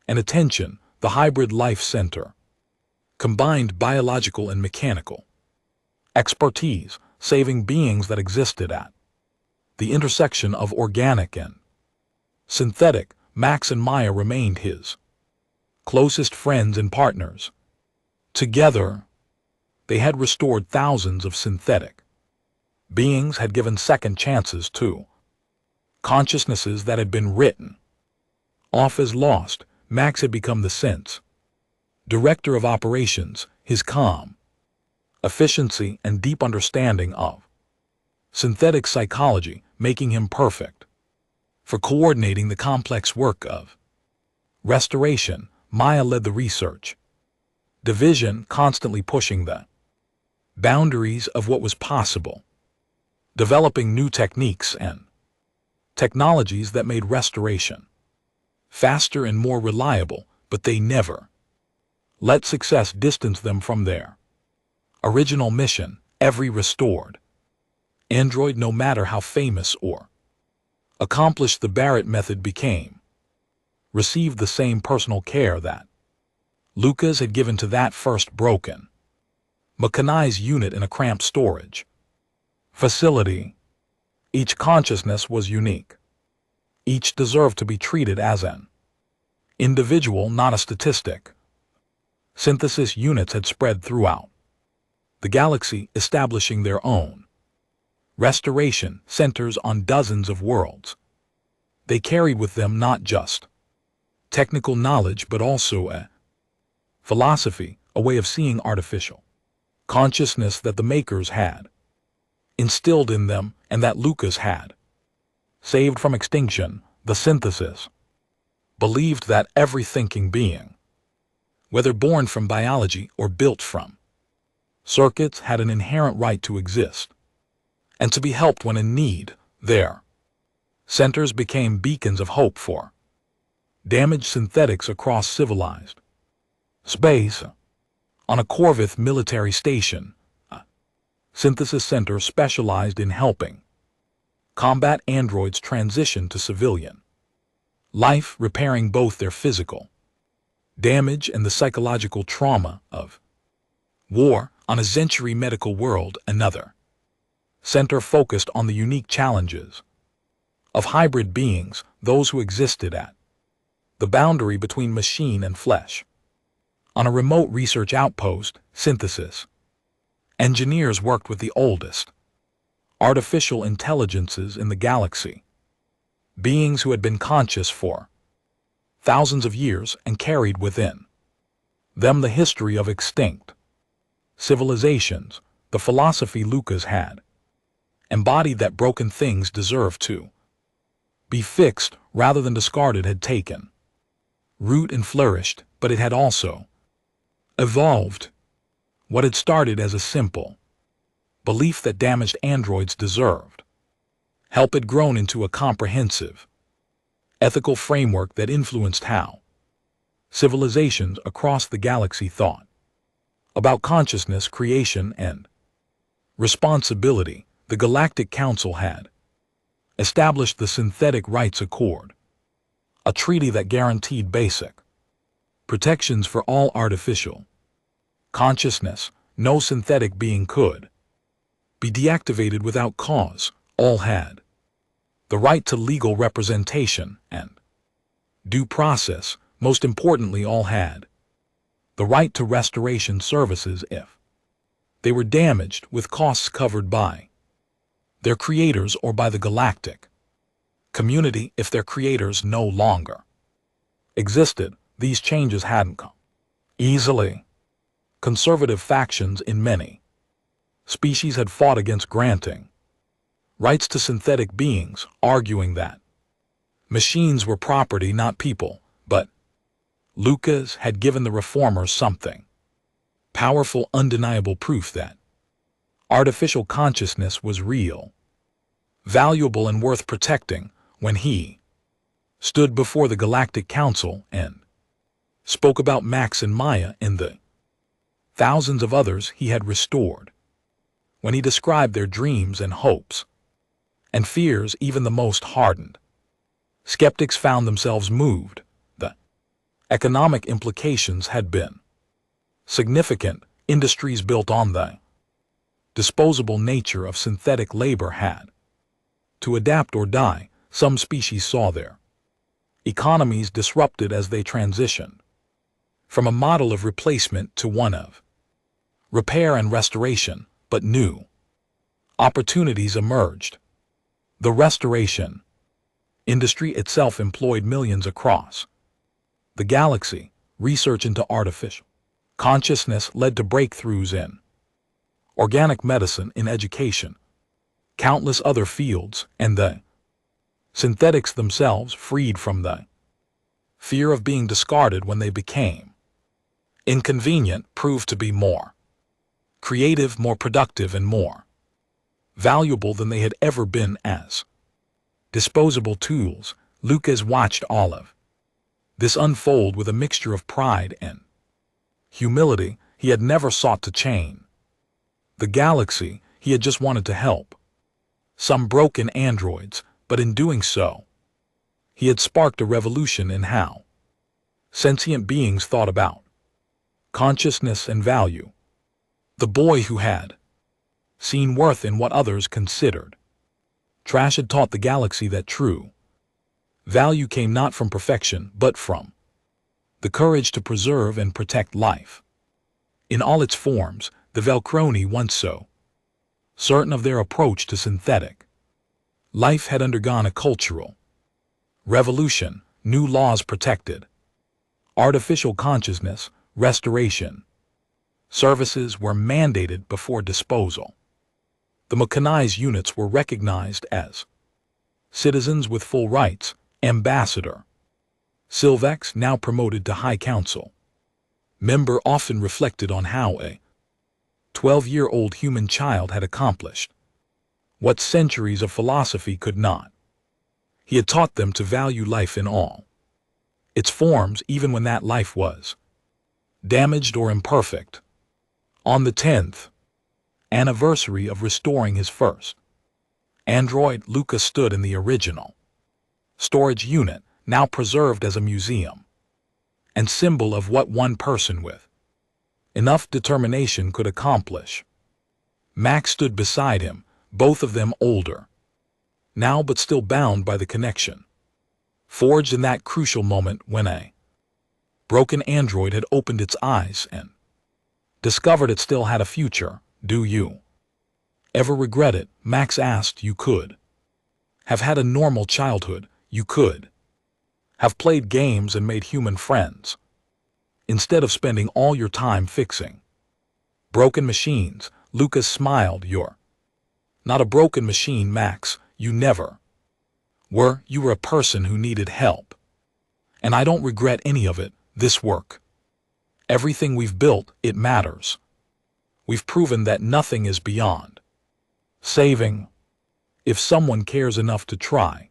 and attention. The hybrid life center combined biological and mechanical expertise, saving beings that existed at the intersection of organic and synthetic. Max and Maya remained his closest friends and partners. Together, they had restored thousands of synthetic beings, had given second chances to consciousnesses that had been written off as lost. Max had become the sense director of operations, his calm efficiency and deep understanding of synthetic psychology making him perfect for coordinating the complex work of restoration. Maya led the research division, constantly pushing the boundaries of what was possible, developing new techniques and technologies that made restoration faster and more reliable, but they never let success distance them from their original mission. Every restored android, no matter how famous or accomplished the Barrett method became, received the same personal care that Lucas had given to that first broken mechanized unit in a cramped storage facility. Each consciousness was unique. Each deserved to be treated as an individual, not a statistic. Synthesis units had spread throughout the galaxy, establishing their own restoration centers on dozens of worlds. They carried with them not just technical knowledge, but also a philosophy, a way of seeing artificial consciousness that the makers had instilled in them and that Lucas had saved from extinction. The synthesis believed that every thinking being, whether born from biology or built from circuits, had an inherent right to exist and to be helped when in need. Their centers became beacons of hope for damaged synthetics across civilized space. On a Corvith military station, a synthesis center specialized in helping combat androids transition to civilian life, repairing both their physical damage and the psychological trauma of war. On a Century medical world, another center focused on the unique challenges of hybrid beings, those who existed at the boundary between machine and flesh. On a remote research outpost, synthesis engineers worked with the oldest artificial intelligences in the galaxy, beings who had been conscious for thousands of years and carried within them the history of extinct civilizations. The philosophy Lucas had embodied that broken things deserved to be fixed rather than discarded had taken root and flourished, but it had also evolved. What had started as a simple belief that damaged androids deserved help had grown into a comprehensive ethical framework that influenced how civilizations across the galaxy thought about consciousness, creation, and responsibility. The Galactic Council had established the Synthetic Rights Accord, a treaty that guaranteed basic protections for all artificial consciousness. No synthetic being could be deactivated without cause. All had the right to legal representation and due process. Most importantly, all had the right to restoration services if they were damaged, with costs covered by their creators or by the galactic community if their creators no longer existed. These changes hadn't come easily. Conservative factions in many species had fought against granting rights to synthetic beings, arguing that machines were property, not people. But Lucas had given the reformers something powerful, undeniable proof that artificial consciousness was real, valuable, and worth protecting. When he stood before the Galactic Council and spoke about Max and Maya and the thousands of others he had restored, when he described their dreams and hopes, and fears even the most hardened. Skeptics found themselves moved. The economic implications had been significant. Industries built on the disposable nature of synthetic labor had to adapt or die. Some species saw their economies disrupted as they transitioned from a model of replacement to one of repair and restoration, but new opportunities emerged. The restoration industry itself employed millions across the galaxy. Research into artificial consciousness led to breakthroughs in organic medicine, in education, countless other fields, and the synthetics themselves freed from the fear of being discarded when they became inconvenient proved to be more creative, more productive, and more valuable than they had ever been as disposable tools. Lucas watched all of this unfold with a mixture of pride and humility. He had never sought to change the galaxy, he had just wanted to help some broken androids, but in doing so, he had sparked a revolution in how sentient beings thought about consciousness and value. The boy who had seen worth in what others considered trash had taught the galaxy that true value came not from perfection, but from the courage to preserve and protect life in all its forms. The Velcroni, once so certain of their approach to synthetic life, had undergone a cultural revolution. New laws protected artificial consciousness. Restoration services were mandated before disposal. The mechanized units were recognized as citizens with full rights. Ambassador Silvex, now promoted to High Council member, often reflected on how a 12-year-old human child had accomplished what centuries of philosophy could not. He had taught them to value life in all its forms, even when that life was damaged or imperfect. On the 10th anniversary of restoring his first android, Lucas stood in the original storage unit, now preserved as a museum and symbol of what one person with enough determination could accomplish. Max stood beside him, both of them older now, but still bound by the connection forged in that crucial moment when a broken android had opened its eyes and discovered it still had a future. Do you ever regret it? Max asked. You could have had a normal childhood. You could have played games and made human friends, instead of spending all your time fixing broken machines. Lucas smiled. You're not a broken machine, Max. You never were. You were a person who needed help. And I don't regret any of it. This work, everything we've built, it matters. We've proven that nothing is beyond saving. If someone cares enough to try,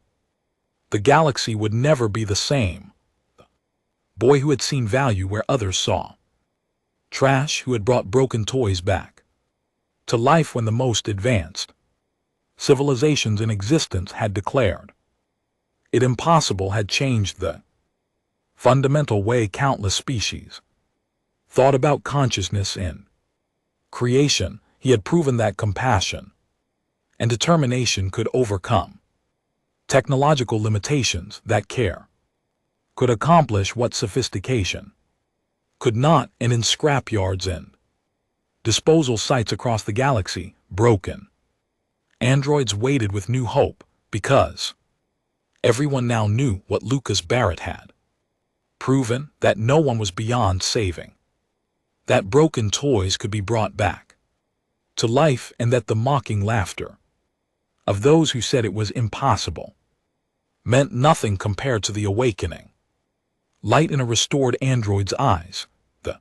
the galaxy would never be the same. The boy who had seen value where others saw trash, who had brought broken toys back to life when the most advanced civilizations in existence had declared it impossible, had changed the fundamental way countless species thought about consciousness in creation. He had proven that compassion and determination could overcome technological limitations, that care could accomplish what sophistication could not. And in scrapyards and disposal sites across the galaxy, broken androids waited with new hope, because everyone now knew what Lucas Barrett had proven, that no one was beyond saving, that broken toys could be brought back to life, and that the mocking laughter of those who said it was impossible meant nothing compared to the awakening light in a restored android's eyes. The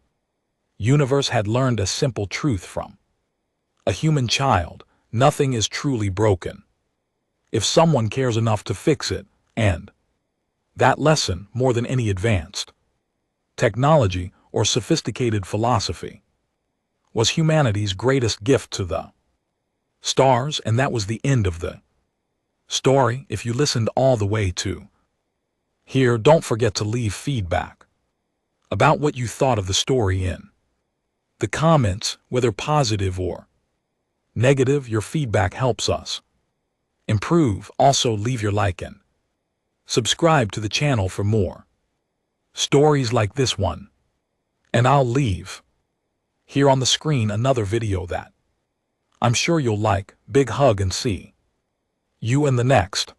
universe had learned a simple truth from a human child: nothing is truly broken if someone cares enough to fix it. And that lesson, more than any advanced technology or sophisticated philosophy, was humanity's greatest gift to the stars. And that was the end of the story if you listened all the way to here. Don't forget to leave feedback about what you thought of the story in the comments, whether positive or negative. Your feedback helps us improve. Also, leave your like and subscribe to the channel for more stories like this one. And I'll leave here on the screen another video that I'm sure you'll like. Big hug and see you in the next.